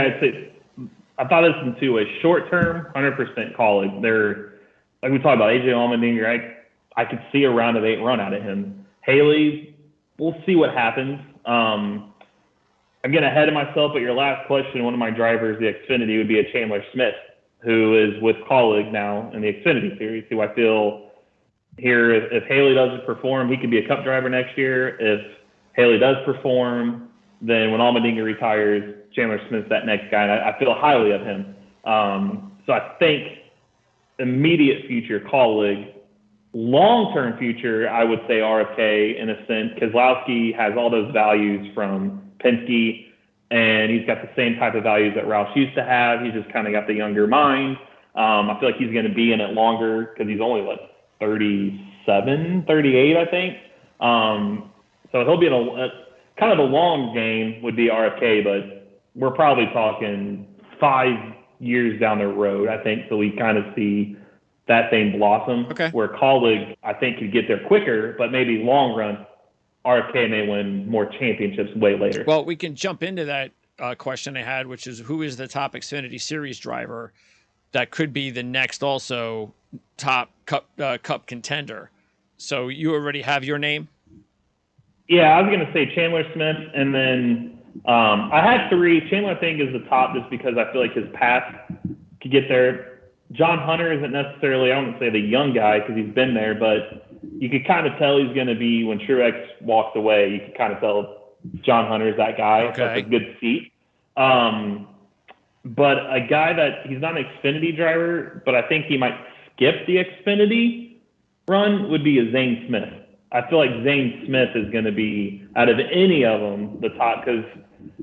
I thought this in 2 ways. Short term, 100% Colleague. They're, like we talked about, AJ Allmendinger, I could see a round of 8 run out of him. Haley, we'll see what happens. I'm getting ahead of myself, but your last question, one of my drivers, the Xfinity, would be a Chandler Smith, who is with Colleague now in the Xfinity series, who I feel here, if Haley doesn't perform, he could be a Cup driver next year. If Haley does perform, then when Allmendinger retires, Chandler Smith's that next guy, and I feel highly of him. So I think immediate future, Colleague. Long-term future, I would say RFK in a sense. Keselowski has all those values from Penske, and he's got the same type of values that Roush used to have. He's just kind of got the younger mind. I feel like he's going to be in it longer because he's only, 37, 38, I think. So he'll be in a kind of a long game would be RFK, but we're probably talking 5 years down the road, I think, so we kind of see that thing blossom. Okay. Where Colleague, I think, could get there quicker, but maybe long run, RFK may win more championships way later. Well, we can jump into that question I had, which is who is the top Xfinity Series driver that could be the next also top Cup contender? So you already have your name? Yeah, I was going to say Chandler Smith, and then I had 3. Chandler, I think, is the top just because I feel like his path could get there. John Hunter isn't necessarily, I wouldn't say the young guy because he's been there, but you could kind of tell he's going to be, when Truex walks away, you could kind of tell John Hunter is that guy. Okay. That's a good seat. But a guy that, he's not an Xfinity driver, but I think he might skip the Xfinity run would be a Zane Smith. I feel like Zane Smith is going to be, out of any of them, the top, because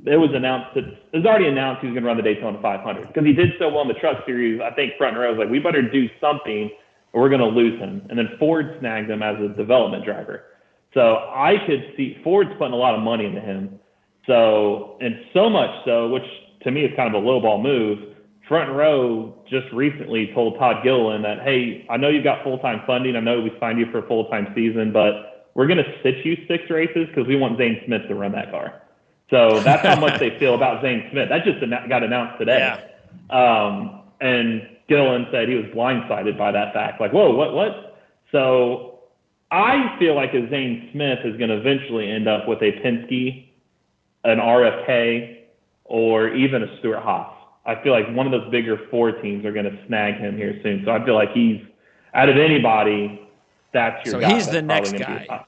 it was already announced he was going to run the Daytona 500 because he did so well in the Truck Series. I think front row was like, we better do something or we're going to lose him. And then Ford snagged him as a development driver. So I could see Ford's putting a lot of money into him. So, and so much so, which to me is kind of a lowball move, front row just recently told Todd Gilliland that, hey, I know you've got full-time funding. I know we signed you for a full-time season, but we're going to sit you 6 races because we want Zane Smith to run that car. So that's how much they feel about Zane Smith. That just got announced today. Yeah. And Gilliland said he was blindsided by that fact. Like, whoa, what? So I feel like a Zane Smith is going to eventually end up with a Penske, an RFK, or even a Stewart Haas. I feel like one of those bigger 4 teams are going to snag him here soon. So I feel like he's, out of anybody, that's your guy. So he's the next guy.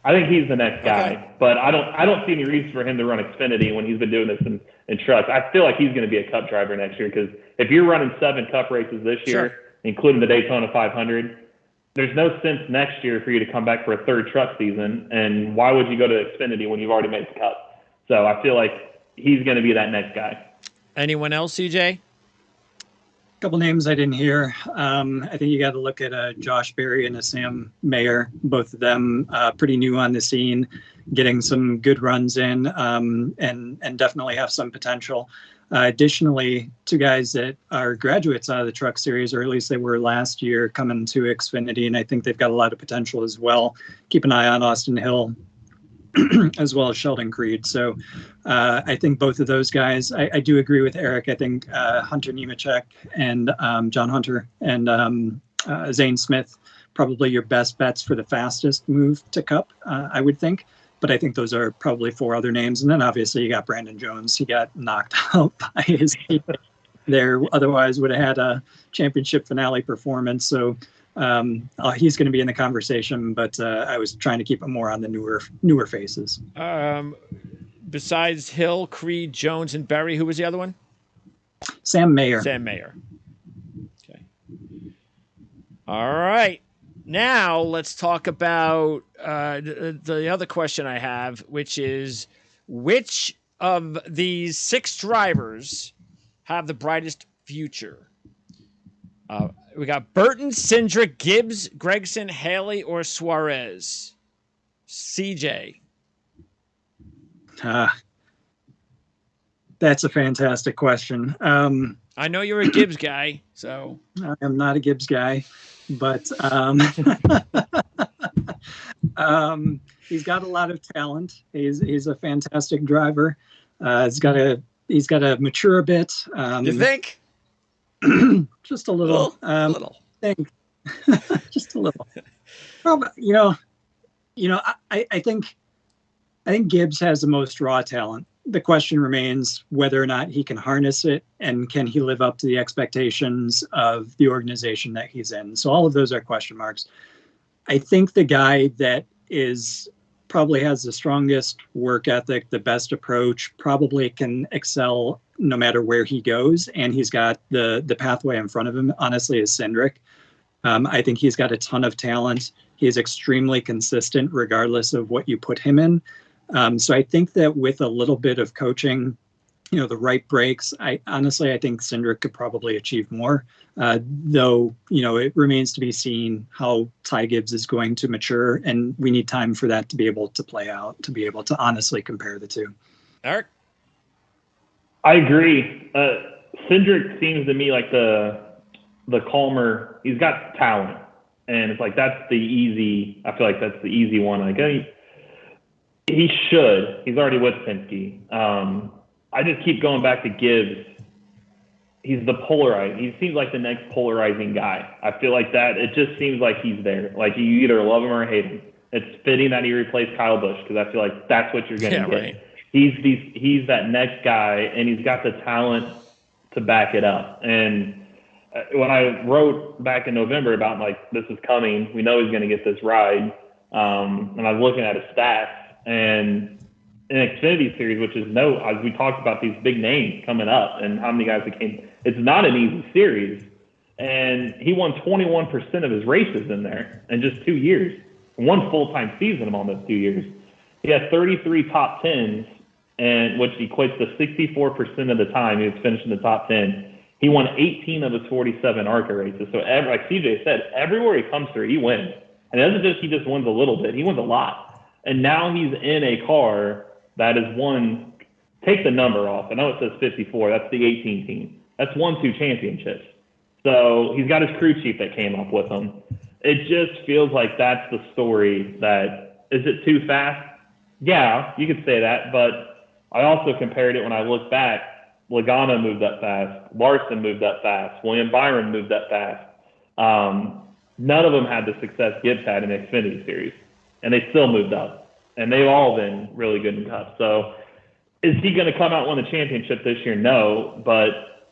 I think he's the next guy, okay. But I don't see any reason for him to run Xfinity when he's been doing this in trucks. I feel like he's going to be a Cup driver next year because if you're running 7 Cup races this year, including the Daytona 500, there's no sense next year for you to come back for a 3rd truck season. And why would you go to Xfinity when you've already made the Cup? So I feel like he's going to be that next guy. Anyone else, CJ? Couple names I didn't hear. I think you got to look at Josh Berry and a Sam Mayer. Both of them pretty new on the scene, getting some good runs in, and definitely have some potential. Additionally, two guys that are graduates out of the Truck Series, or at least they were last year, coming to Xfinity, and I think they've got a lot of potential as well. Keep an eye on Austin Hill as well as Sheldon Creed. So I think both of those guys, I do agree with Eric. I think Hunter Nemechek and John Hunter and Zane Smith, probably your best bets for the fastest move to Cup, I would think. But I think those are probably four other names. And then obviously you got Brandon Jones. He got knocked out by his team there. Otherwise would have had a championship finale performance. So he's going to be in the conversation, but I was trying to keep it more on the newer faces. Besides Hill, Creed, Jones, and Berry, who was the other one? Sam Mayer. Sam Mayer. Okay. All right. Now let's talk about the other question I have, which is which of these 6 drivers have the brightest future? We got Burton, Cindric, Gibbs, Gregson, Haley, or Suarez? CJ. That's a fantastic question. I know you're a Gibbs guy, so. I'm not a Gibbs guy, but he's got a lot of talent. He's a fantastic driver. He's got to mature a bit. You think? Just a little. A little. Just a little. Probably, I think Gibbs has the most raw talent. The question remains whether or not he can harness it and can he live up to the expectations of the organization that he's in. So all of those are question marks. I think the guy that probably has the strongest work ethic, the best approach, probably can excel no matter where he goes. And he's got the pathway in front of him, honestly, is Cindric. I think he's got a ton of talent. He is extremely consistent regardless of what you put him in. So I think that with a little bit of coaching, the right breaks, I think Cindric could probably achieve more, though, it remains to be seen how Ty Gibbs is going to mature, and we need time for that to be able to play out, to be able to honestly compare the two. Eric? I agree. Cindric seems to me like the calmer. He's got talent, and it's like I feel like that's the easy one. Like he should. He's already with Penske. I just keep going back to Gibbs. He's the polarizing. He seems like the next polarizing guy. I feel like that. It just seems like he's there. Like you either love him or hate him. It's fitting that he replaced Kyle Busch because I feel like that's what you're going to get. Right. He's that next guy, and he's got the talent to back it up. And when I wrote back in November about like this is coming, we know he's going to get this ride. And I was looking at his stats. And in Xfinity Series, which is as we talked about these big names coming up and how many guys became, it's not an easy series. And he won 21% of his races in there in just 2 years. One full-time season in almost 2 years. He had 33 top 10s, and which equates to 64% of the time he was finishing the top 10. He won 18 of his 47 ARCA races. So like CJ said, everywhere he comes through, he wins. And it doesn't just he just wins a little bit. He wins a lot. And now he's in a car that has won, take the number off. I know it says 54. That's the 18 team. That's won 2 championships. So he's got his crew chief that came up with him. It just feels like that's the story that, is it too fast? Yeah, you could say that. But I also compared it when I look back. Logano moved up fast. Larson moved up fast. William Byron moved up fast. None of them had the success Gibbs had in the Xfinity Series. And they still moved up. And they've all been really good in Cup. So is he going to come out and win the championship this year? No. But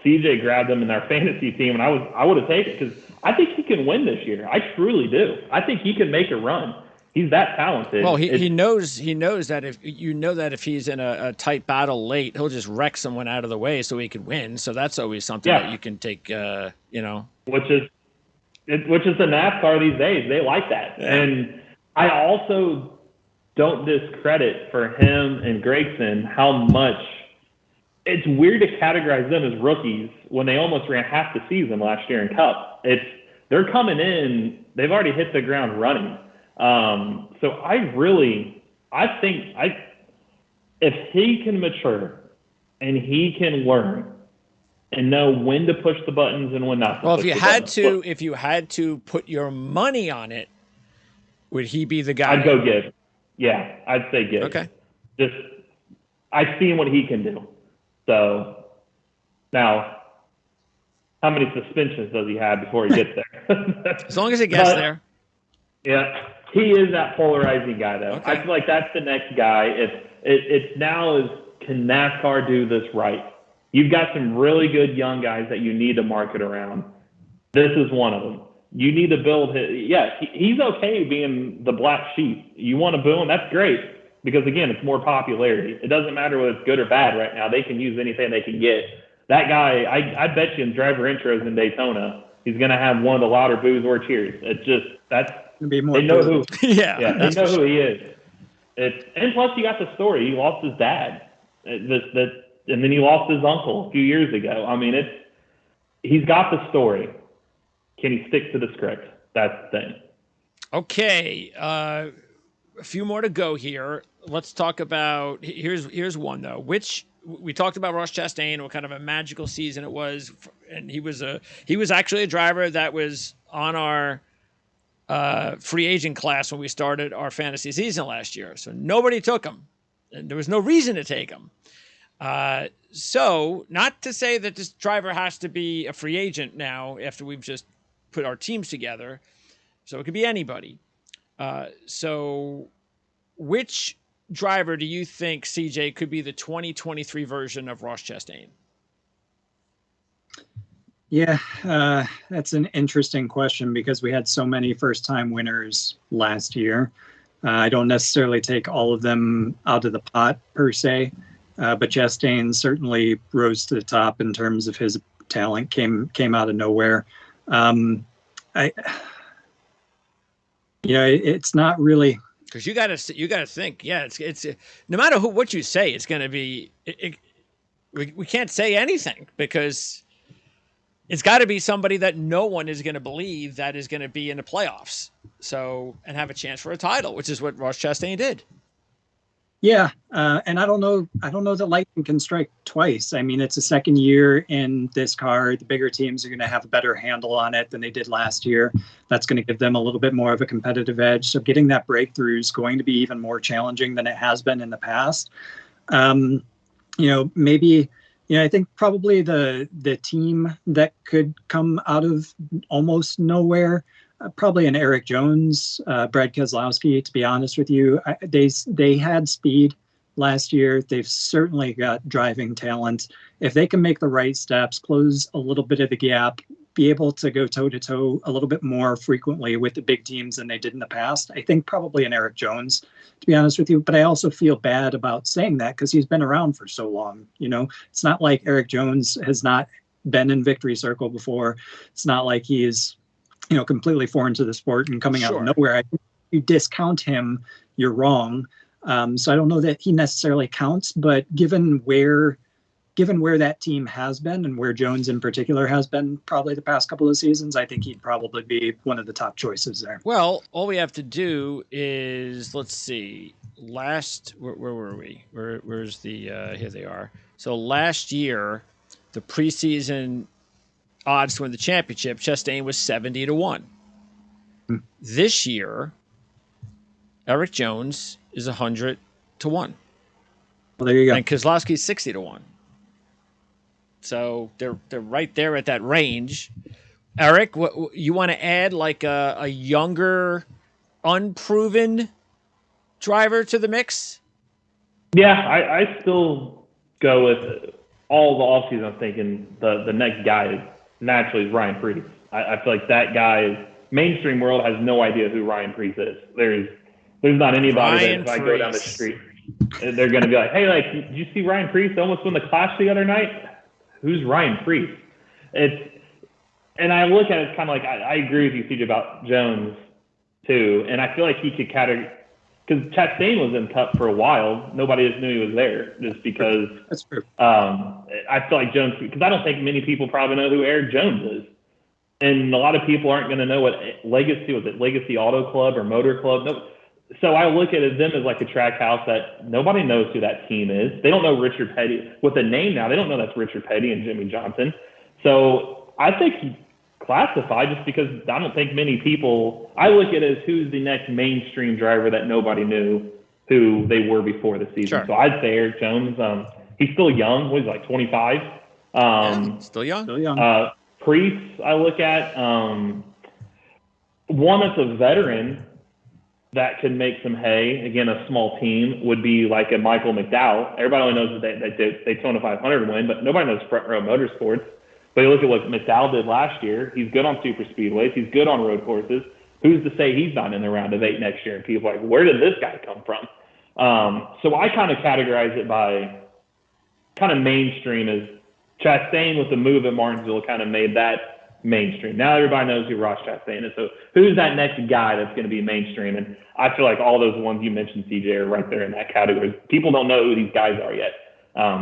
CJ grabbed him in our fantasy team, and I would have taken it because I think he can win this year. I truly do. I think he can make a run. He's that talented. Well, he knows that if he's in a tight battle late, he'll just wreck someone out of the way so he can win. So that's always something that you can take, Which is the NASCAR these days. They like that. Yeah. And I also don't discredit for him and Gregson how much it's weird to categorize them as rookies when they almost ran half the season last year in Cup. They're coming in, they've already hit the ground running. So I think if he can mature and he can learn and know when to push the buttons and when not to Well, push if you had to put your money on it, would he be the guy? I'd go Gibbs. Yeah, I'd say Gibbs. Okay. Just I've seen what he can do. So now, how many suspensions does he have before he gets there? As long as he gets there. Yeah, he is that polarizing guy, though. Okay. I feel like that's the next guy. It's now can NASCAR do this right? You've got some really good young guys that you need to market around. This is one of them. You need to build his. Yeah, he's okay being the black sheep. You want to boo him? That's great. Because, again, it's more popularity. It doesn't matter whether it's good or bad right now. They can use anything they can get. That guy, I bet you in driver intros in Daytona, he's going to have one of the louder boos or cheers. It's just, be more they know who. Yeah, they know who he is. And plus, you got the story. He lost his dad. And then he lost his uncle a few years ago. I mean, he's got the story. Can he stick to the script? That's the thing. Okay. A few more to go here. Let's talk about here's one though. Which we talked about Ross Chastain, what kind of a magical season it was, and he was actually a driver that was on our free agent class when we started our fantasy season last year. So nobody took him, and there was no reason to take him. So not to say that this driver has to be a free agent now after we've just put our teams together. So it could be anybody. So which driver do you think, CJ, could be the 2023 version of Ross Chastain? Yeah, that's an interesting question because we had so many first-time winners last year. I don't necessarily take all of them out of the pot per se, but Chastain certainly rose to the top in terms of his talent. Came out of nowhere. It's not really. Because you gotta think, yeah, it's no matter what you say, it's gonna be. We can't say anything because it's got to be somebody that no one is going to believe that is going to be in the playoffs, and have a chance for a title, which is what Ross Chastain did. Yeah, and I don't know that lightning can strike twice. I mean, it's a second year in this car. The bigger teams are going to have a better handle on it than they did last year. That's going to give them a little bit more of a competitive edge. So getting that breakthrough is going to be even more challenging than it has been in the past. Maybe. I think probably the team that could come out of almost nowhere, probably an Eric Jones, Brad Keselowski, to be honest with you. They had speed last year. They've certainly got driving talent. If they can make the right steps, close a little bit of the gap, be able to go toe-to-toe a little bit more frequently with the big teams than they did in the past, I think probably an Eric Jones, to be honest with you. But I also feel bad about saying that because he's been around for so long. It's not like Eric Jones has not been in victory circle before. It's not like he's, completely foreign to the sport and coming out of nowhere. I think if you discount him, you're wrong. So I don't know that he necessarily counts, but given where that team has been and where Jones in particular has been probably the past couple of seasons, I think he'd probably be one of the top choices there. Well, all we have to do is, let's see, where were we? Where's the, here they are. So last year, the preseason odds to win the championship, Chastain was 70-1. This year, Eric Jones is 100-1. Well, there you go. And Keselowski's 60-1. So they're right there at that range. Eric, what you want to add, like a younger, unproven driver to the mix? Yeah, I still go with all the offseason. I'm thinking the next guy naturally is Ryan Preece. I feel like that guy, mainstream world has no idea who Ryan Preece is. There's not anybody that if I go down the street, they're going to be like, hey, did you see Ryan Preece almost win the Clash the other night? Who's Ryan Preece? And I look at it, it's kind of like I agree with you, CJ, about Jones too, and I feel like he could because Chastain was in Cup for a while. Nobody just knew he was there just because. That's true. I feel like Jones, because I don't think many people probably know who Eric Jones is. And a lot of people aren't going to know what Legacy Auto Club or Motor Club? No. So I look at them as like a track house that nobody knows who that team is. They don't know Richard Petty. With the name now, they don't know that's Richard Petty and Jimmy Johnson. So I think he classified just because I don't think many people – I look at it as who's the next mainstream driver that nobody knew who they were before the season. Sure. So I'd say Eric Jones. He's still young. He's like 25. Still young. Still young. Priest, I look at one that's a veteran that can make some hay. Again, a small team would be like a Michael McDowell. Everybody only knows that they Daytona 500 win, but nobody knows Front Row Motorsports. But you look at what McDowell did last year. He's good on super speedways. He's good on road courses. Who's to say he's not in the round of 8 next year? And people are like, where did this guy come from? So I kind of categorize it by kind of mainstream as Chastain with the move at Martinsville kind of made that mainstream. Now everybody knows who Ross Chastain is. So who's that next guy that's going to be mainstream? And I feel like all those ones you mentioned, CJ, are right there in that category. People don't know who these guys are yet.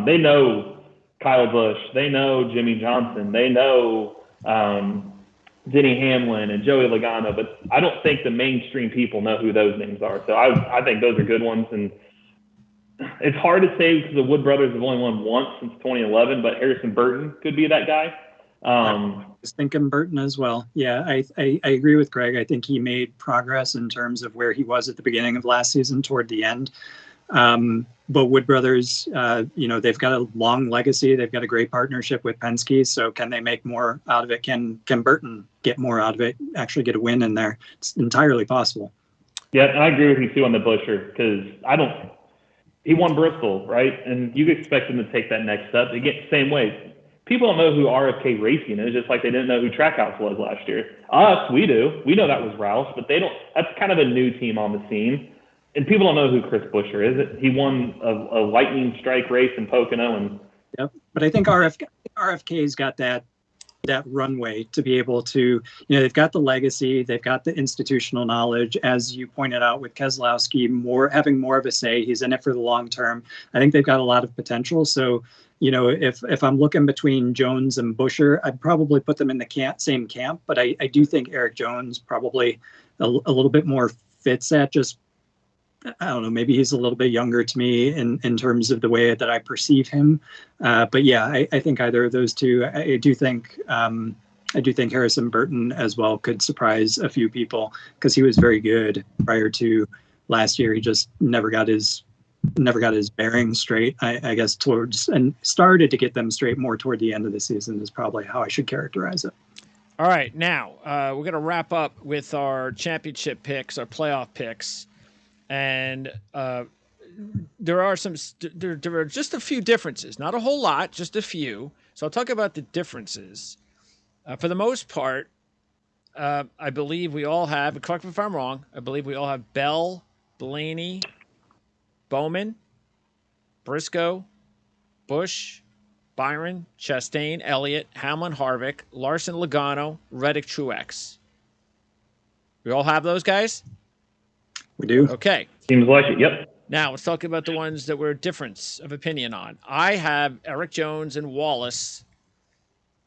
They know Kyle Busch. They know Jimmy Johnson. They know Denny Hamlin and Joey Logano. But I don't think the mainstream people know who those names are. So I think those are good ones. And it's hard to say because the Wood brothers have only won once since 2011, but Harrison Burton could be that guy. I was thinking Burton as well. Yeah, I agree with Greg. I think he made progress in terms of where he was at the beginning of last season toward the end. But Wood brothers, they've got a long legacy. They've got a great partnership with Penske. So can they make more out of it? Can Burton get more out of it, actually get a win in there? It's entirely possible. Yeah, and I agree with you too on the Busher because he won Bristol, right? And you expect him to take that next step. Again, same way. People don't know who RFK Racing is, just like they didn't know who Trackhouse was last year. Us, we do. We know that was Roush, but they don't. That's kind of a new team on the scene. And people don't know who Chris Buescher is. He won a lightning strike race in Pocono. Yep. But I think RFK's got that runway to be able to, they've got the legacy, they've got the institutional knowledge, as you pointed out with Keselowski, having more of a say. He's in it for the long term. I think they've got a lot of potential. So, if I'm looking between Jones and Buescher, I'd probably put them in the same camp. But I do think Eric Jones probably a little bit more fits that. Just, I don't know, maybe he's a little bit younger to me in terms of the way that I perceive him. But yeah, I think either of those two. I do think Harrison Burton as well could surprise a few people because he was very good prior to last year. He just never got his bearings straight, I guess, and started to get them straight more toward the end of the season is probably how I should characterize it. All right, now we're going to wrap up with our championship picks, our playoff picks. And there are just a few differences, not a whole lot, just a few. So I'll talk about the differences. For the most part, I believe we all have, correct me if I'm wrong, I believe we all have Bell, Blaney, Bowman, Briscoe, Busch, Byron, Chastain, Elliott, Hamlin, Harvick, Larson, Logano, Reddick, Truex. We all have those guys? We do. Okay. Seems like it. Yep. Now let's talk about the ones that we're difference of opinion on. I have Eric Jones and Wallace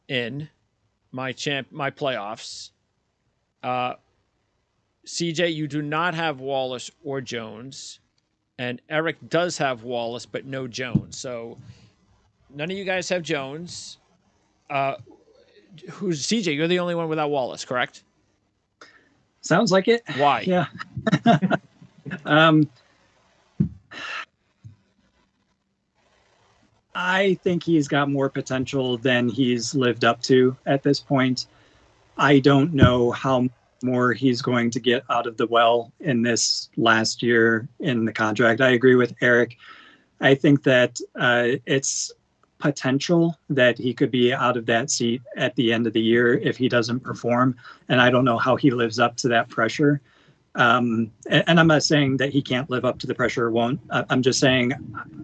in my playoffs. CJ, you do not have Wallace or Jones, and Eric does have Wallace but no Jones. So none of you guys have Jones. Who's CJ? You're the only one without Wallace, correct? Sounds like it. Why? Yeah. I think he's got more potential than he's lived up to at this point. I don't know how more he's going to get out of the well in this last year in the contract. I agree with Eric. I think that it's potential that he could be out of that seat at the end of the year if he doesn't perform. And I don't know how he lives up to that pressure. And I'm not saying that he can't live up to the pressure or won't. I'm just saying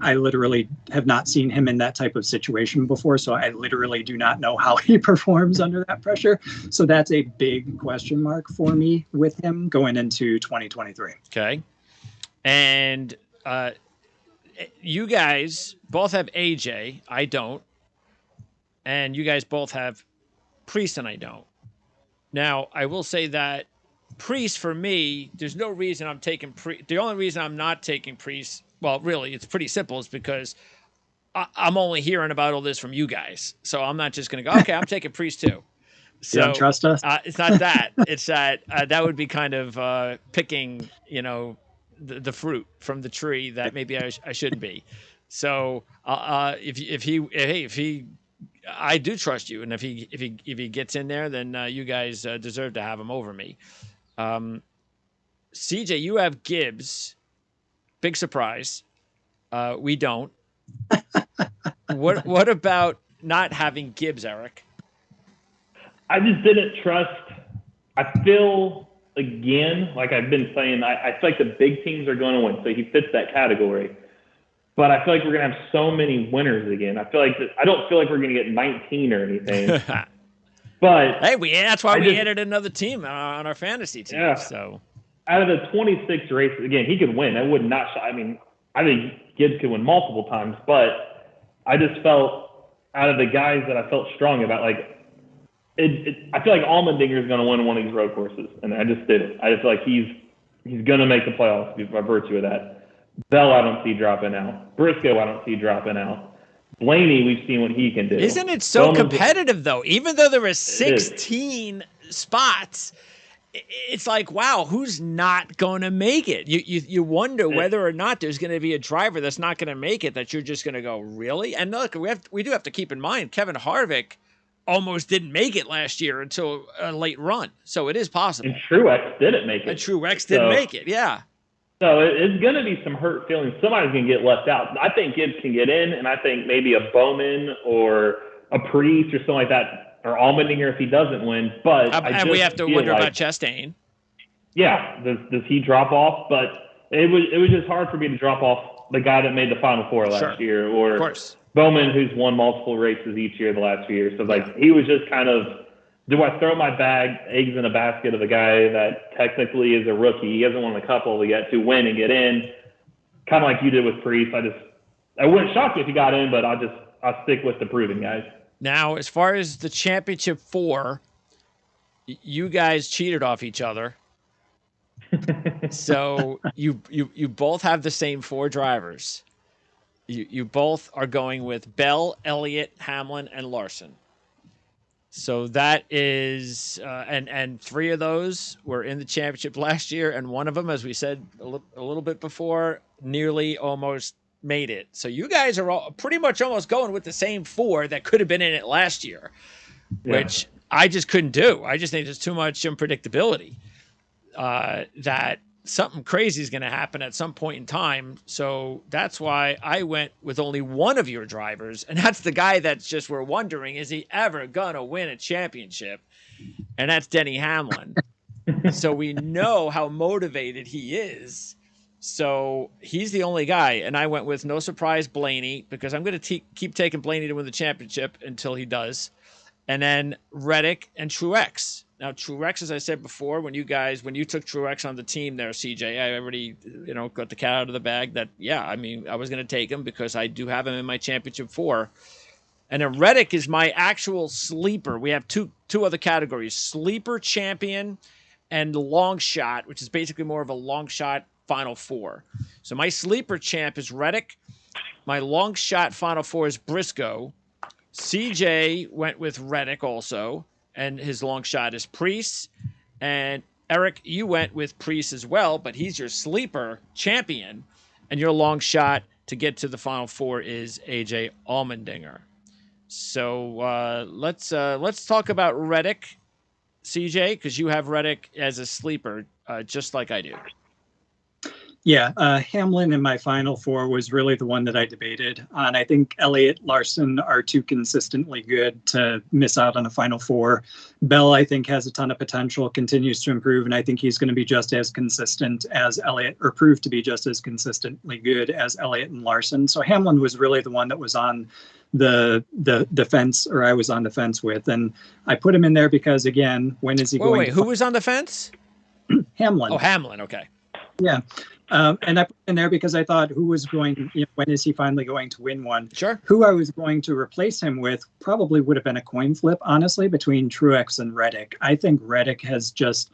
I literally have not seen him in that type of situation before. So I literally do not know how he performs under that pressure. So that's a big question mark for me with him going into 2023. Okay. And you guys both have AJ. I don't. And you guys both have Priest, and I don't. Now, I will say that Priest, for me, there's no reason I'm taking Priest. The only reason I'm not taking Priest, well, really, it's pretty simple, is because I'm only hearing about all this from you guys. So I'm not just going to go, okay, I'm taking Priest too. So you don't trust us? It's not that. It's that that would be kind of picking, the fruit from the tree that maybe I shouldn't be. So if he, I do trust you, and if he gets in there, then you guys deserve to have him over me. CJ, you have Gibbs. Big surprise. We don't. What about not having Gibbs, Eric? I just didn't trust. I feel, again, like I've been saying, I feel like the big teams are going to win, so he fits that category. But I feel like we're going to have so many winners again. I don't feel like we're going to get 19 or anything. But hey, that's why we added another team on our fantasy team. Yeah. So out of the 26 races, again, he could win. I would not. I mean, I think Gibbs could win multiple times, but I just felt out of the guys that I felt strong about, like, I feel like Allmendinger is going to win one of these road courses, and I just did it. I just feel like he's going to make the playoffs by virtue of that. Bell, I don't see dropping out. Briscoe, I don't see dropping out. Blaney, we've seen what he can do. Isn't it so competitive, though? Even though there are 16 spots, it's like, wow, who's not going to make it? You wonder whether or not there's going to be a driver that's not going to make it, that you're just going to go, really? And look, we do have to keep in mind, Kevin Harvick almost didn't make it last year until a late run. So it is possible. And Truex didn't make it. And Truex didn't make it, yeah. So it's going to be some hurt feelings. Somebody's going to get left out. I think Gibbs can get in, and I think maybe a Bowman or a Priest or something like that, or Allmendinger if he doesn't win. But and we have to wonder about Chastain. Yeah, does he drop off? But it was just hard for me to drop off the guy that made the Final Four last year, or of course. Bowman, who's won multiple races each year the last few years. So, like, he was just kind of, do I throw my eggs in a basket of a guy that technically is a rookie? He hasn't won a couple yet to win and get in, kind of like you did with Priest. I wouldn't shock me if he got in, but I'll stick with the proven guys. Now, as far as the championship 4, you guys cheated off each other. So you both have the same 4 drivers. You both are going with Bell, Elliott, Hamlin, and Larson. So that is, and 3 of those were in the championship last year, and one of them, as we said a little bit before, nearly almost made it. So you guys are all pretty much almost going with the same 4 that could have been in it last year, which I just couldn't do. I just think there's too much unpredictability that something crazy is going to happen at some point in time. So that's why I went with only one of your drivers. And that's the guy that's just, we're wondering, is he ever going to win a championship? And that's Denny Hamlin. So we know how motivated he is. So he's the only guy. And I went with, no surprise, Blaney, because I'm going to keep taking Blaney to win the championship until he does. And then Reddick and Truex. Now, Truex, as I said before, when you took Truex on the team there, CJ, I already, got the cat out of the bag that, I was going to take him because I do have him in my championship 4. And then Reddick is my actual sleeper. We have two other categories, sleeper champion and long shot, which is basically more of a long shot Final Four. So my sleeper champ is Reddick. My long shot Final Four is Briscoe. CJ went with Reddick also, and his long shot is Priest. And Eric, you went with Priest as well, but he's your sleeper champion, and your long shot to get to the Final Four is AJ Allmendinger. So let's talk about Reddick, CJ, because you have Reddick as a sleeper, just like I do. Yeah, Hamlin in my Final Four was really the one that I debated on. I think Elliott, Larson are too consistently good to miss out on a Final Four. Bell, I think, has a ton of potential, continues to improve, and I think he's going to be just as consistent as Elliott, or prove to be just as consistently good as Elliott and Larson. So Hamlin was really the one that was on the fence, or I was on the fence with, and I put him in there because, again, when is he going? Wait, who was on the fence? Hamlin. Oh, Hamlin. Okay. Yeah. And I put in there because I thought who was going, when is he finally going to win one? Sure. Who I was going to replace him with probably would have been a coin flip, honestly, between Truex and Reddick. I think Reddick has just,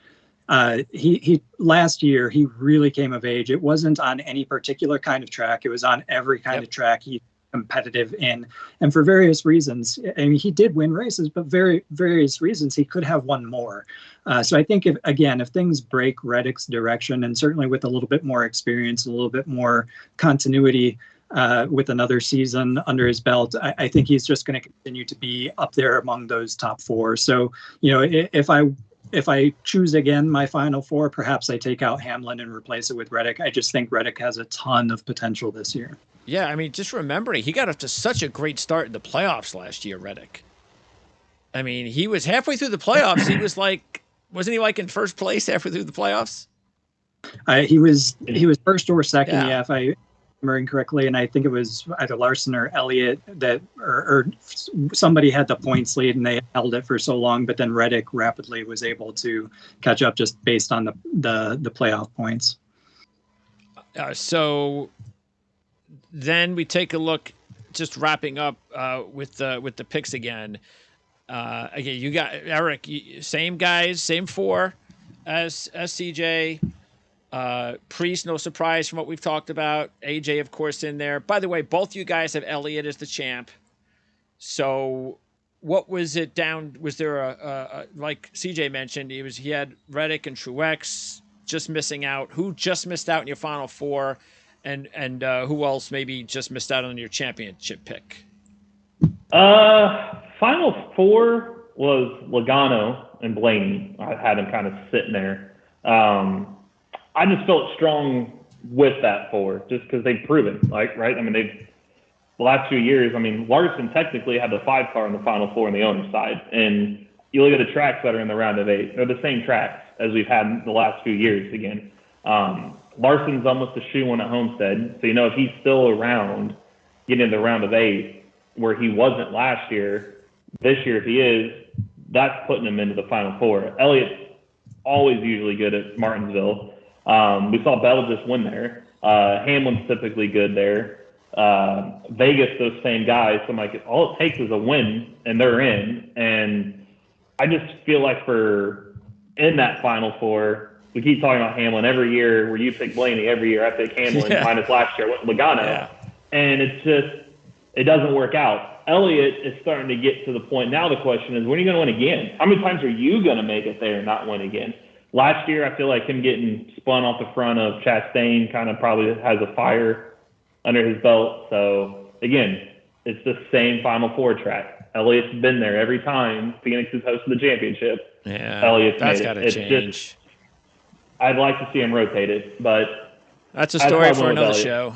he last year, he really came of age. It wasn't on any particular kind of track. It was on every kind of track he competitive in, and for various reasons. I mean, he did win races, but various reasons he could have won more. So I think if things break Reddick's direction, and certainly with a little bit more experience, a little bit more continuity with another season under his belt, I think he's just going to continue to be up there among those top four. So, if I choose again my final four, perhaps I take out Hamlin and replace it with Reddick. I just think Reddick has a ton of potential this year. Yeah, I mean, just remembering, he got off to such a great start in the playoffs last year, Reddick. I mean, he was halfway through the playoffs. He was like, wasn't he like in first place halfway through the playoffs? He was first or second, if I remember correctly. And I think it was either Larson or Elliott that, or somebody had the points lead and they held it for so long. But then Reddick rapidly was able to catch up just based on the playoff points. So then we take a look, just wrapping up with the picks again. Again, you got Eric, same guys, same four as CJ. Priest, no surprise from what we've talked about. AJ, of course, in there. By the way, both you guys have Elliott as the champ. So what was it down? Was there a like CJ mentioned, he had Reddick and Truex just missing out. Who just missed out in your final four? And who else maybe just missed out on your championship pick? Final four was Logano and Blaney. I had them kind of sitting there. I just felt strong with that four just because they've proven, right? I mean, the last few years, Larson technically had the 5 car in the final four on the owner's side. And you look at the tracks that are in the round of 8, they're the same tracks as we've had in the last few years again. Larson's almost a shoe-in at Homestead. So, if he's still around getting in the round of 8 where he wasn't last year, this year if he is, that's putting him into the final four. Elliott's always usually good at Martinsville. We saw Bell just win there. Hamlin's typically good there. Vegas, those same guys. So all it takes is a win and they're in. And I just feel like in that final four, we keep talking about Hamlin every year where you pick Blaney every year. I pick Hamlin minus last year. I went Logano. Yeah. And it doesn't work out. Elliott is starting to get to the point. Now the question is, when are you going to win again? How many times are you going to make it there and not win again? Last year, I feel like him getting spun off the front of Chastain kind of probably has a fire under his belt. So, again, it's the same Final Four track. Elliott's been there every time Phoenix has hosted the championship. Yeah, Elliott's that's got to change. I'd like to see him rotated, but that's a story for another show.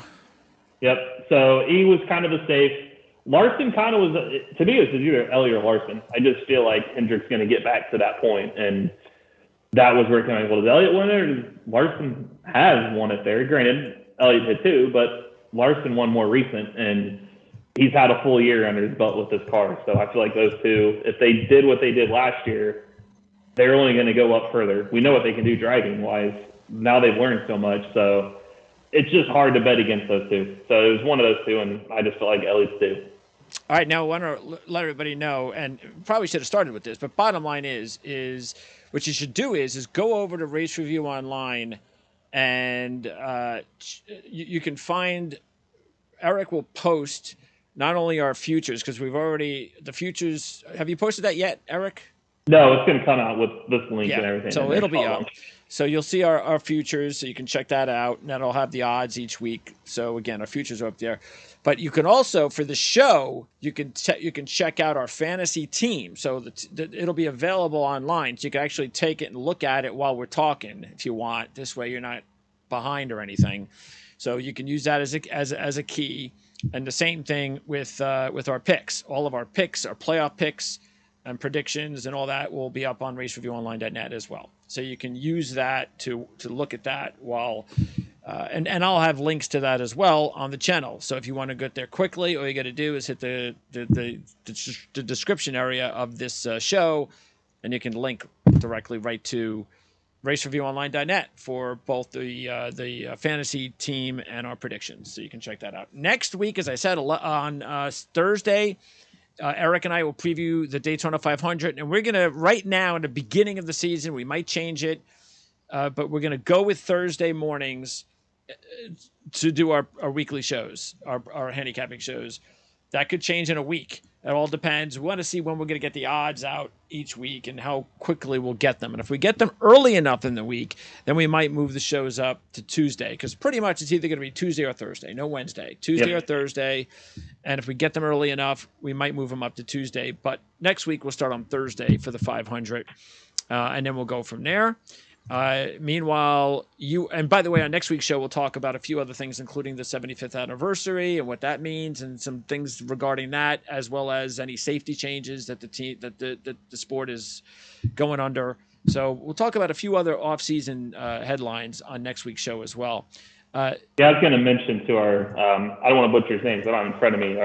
Yep. So he was kind of a safe. Larson kind of was, to me, it was either Elliott or Larson. I just feel like Hendrick's going to get back to that point, and that was where it came. Well, does Elliott win it? Or Larson has won it there. Granted, Elliott did too, but Larson won more recent, and he's had a full year under his belt with this car. So I feel like those two, if they did what they did last year, they're only going to go up further. We know what they can do driving-wise. Now they've learned so much, so it's just hard to bet against those two. So it was one of those two, and I just feel like Elliott's two. All right, now I want to let everybody know, and probably should have started with this, but bottom line is what you should do is go over to Race Review Online, and you can find, Eric will post not only our futures, because the futures, have you posted that yet, Eric? No, it's going to come out with this link and everything. So it'll be up. So you'll see our futures, so you can check that out, and that'll have the odds each week. So again, our futures are up there. But you can also, for the show, you can check out our fantasy team. So it'll be available online, so you can actually take it and look at it while we're talking, if you want. This way, you're not behind or anything. So you can use that as a key. And the same thing with our picks. All of our picks, our playoff picks, and predictions and all that will be up on racereviewonline.net as well. So you can use that to look at that while, and I'll have links to that as well on the channel. So if you want to get there quickly, all you got to do is hit the description area of this show, and you can link directly right to racereviewonline.net for both the fantasy team and our predictions. So you can check that out. Next week, as I said, on Thursday, Eric and I will preview the Daytona 500, and we're going to, right now in the beginning of the season, we might change it, but we're going to go with Thursday mornings to do our weekly shows, our handicapping shows. That could change in a week. It all depends. We want to see when we're going to get the odds out each week and how quickly we'll get them. And if we get them early enough in the week, then we might move the shows up to Tuesday, because pretty much it's either going to be Tuesday or Thursday, no Wednesday. Tuesday or Thursday. And if we get them early enough, we might move them up to Tuesday. But next week we'll start on Thursday for the 500, and then we'll go from there. Meanwhile, and by the way, on next week's show, we'll talk about a few other things, including the 75th anniversary and what that means, and some things regarding that, as well as any safety changes that the sport is going under. So we'll talk about a few other off-season headlines on next week's show as well. I was going to mention to our, I don't want to butcher his name, but I'm in front of me.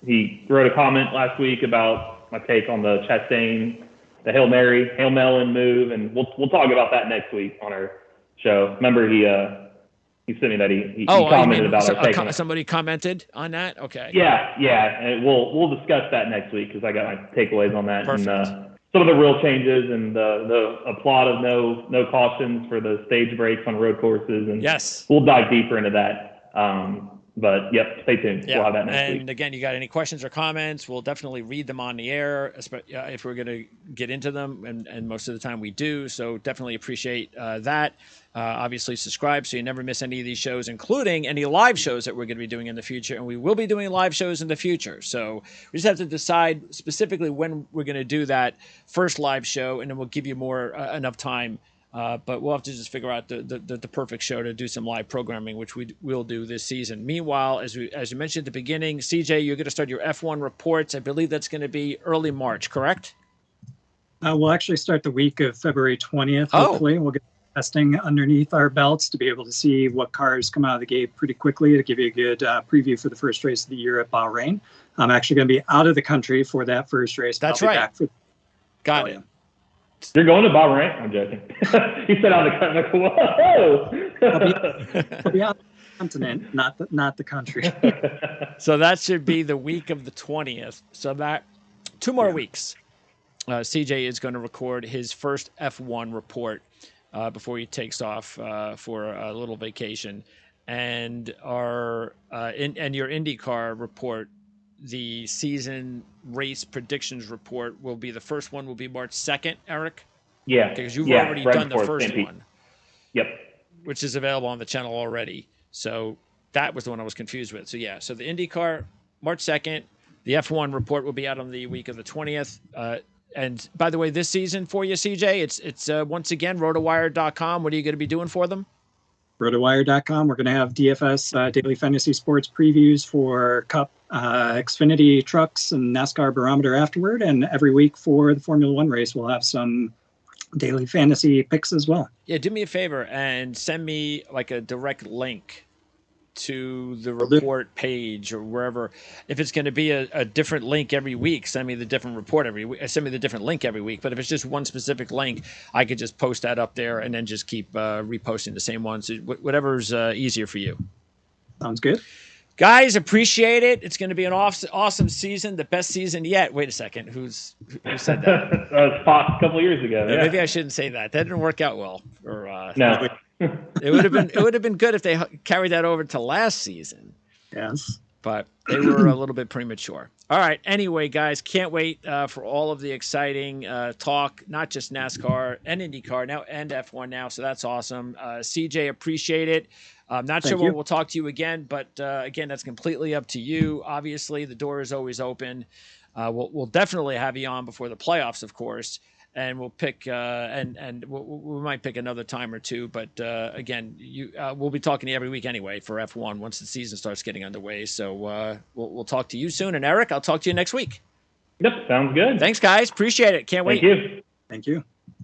He wrote a comment last week about my take on the Chastain, the Hail Melon move, and we'll talk about that next week on our show. Remember, he sent me that he commented about our take on it. Somebody commented on that? Okay. Yeah, and we'll discuss that next week, because I got my takeaways on that. Perfect. And some of the rule changes and the applaud of no cautions for the stage breaks on road courses, and yes, we'll dive deeper into that. But yep, stay tuned. Yeah. We'll have that next week. And again, you got any questions or comments, we'll definitely read them on the air, if we're going to get into them, and most of the time we do. So definitely appreciate that. Obviously subscribe so you never miss any of these shows, including any live shows that we're going to be doing in the future. And we will be doing live shows in the future. So we just have to decide specifically when we're going to do that first live show, and then we'll give you more enough time. But we'll have to just figure out the perfect show to do some live programming, which we will do this season. Meanwhile, as you mentioned at the beginning, CJ, you're going to start your F1 reports. I believe that's going to be early March, correct? We'll actually start the week of February 20th. Hopefully, we'll get testing underneath our belts to be able to see what cars come out of the gate pretty quickly, to give you a good preview for the first race of the year at Bahrain. I'm actually going to be out of the country for that first race. That's right. Got it. You're going to Bahrain? I'm joking. He said out of the country. Whoa! I'll be out of the continent, not the country. So that should be the week of the 20th. So that 2 more weeks. CJ is going to record his first F1 report before he takes off for a little vacation, and your IndyCar report, the season race predictions report, will be the first one. Will be March 2nd, Eric. Yeah, because you've already done the first one. Yep. Which is available on the channel already. So that was the one I was confused with. So yeah, so the IndyCar March 2nd, the F1 report will be out on the week of the 20th. And by the way, this season for you, CJ, it's once again rotowire.com. What are you going to be doing for them? Rotowire.com. We're going to have DFS daily fantasy sports previews for Cup, Xfinity trucks, and NASCAR barometer afterward. And every week for the Formula One race, we'll have some daily fantasy picks as well. Yeah, do me a favor and send me like a direct link to the report page or wherever. If it's going to be a different link every week, send me the different report every week. Send me the different link every week. But if it's just one specific link, I could just post that up there and then just keep reposting the same ones. So whatever's easier for you. Sounds good. Guys, appreciate it. It's going to be an awesome season, the best season yet. Wait a second, who said that? That was Fox a couple of years ago. Yeah. Maybe I shouldn't say that. That didn't work out well. No. It would have been good if they carried that over to last season. Yes. But they were a little bit premature. All right. Anyway, guys, can't wait for all of the exciting talk, not just NASCAR and IndyCar now and F1 now. So that's awesome. CJ, appreciate it. I'm not sure when we'll talk to you again, but again, that's completely up to you. Obviously, the door is always open. We'll definitely have you on before the playoffs, of course. And we'll pick, and we might pick another time or two. But again, we'll be talking to you every week anyway for F1 once the season starts getting underway. So we'll talk to you soon. And Eric, I'll talk to you next week. Yep, sounds good. Thanks, guys. Appreciate it. Can't wait. Thank you. Thank you.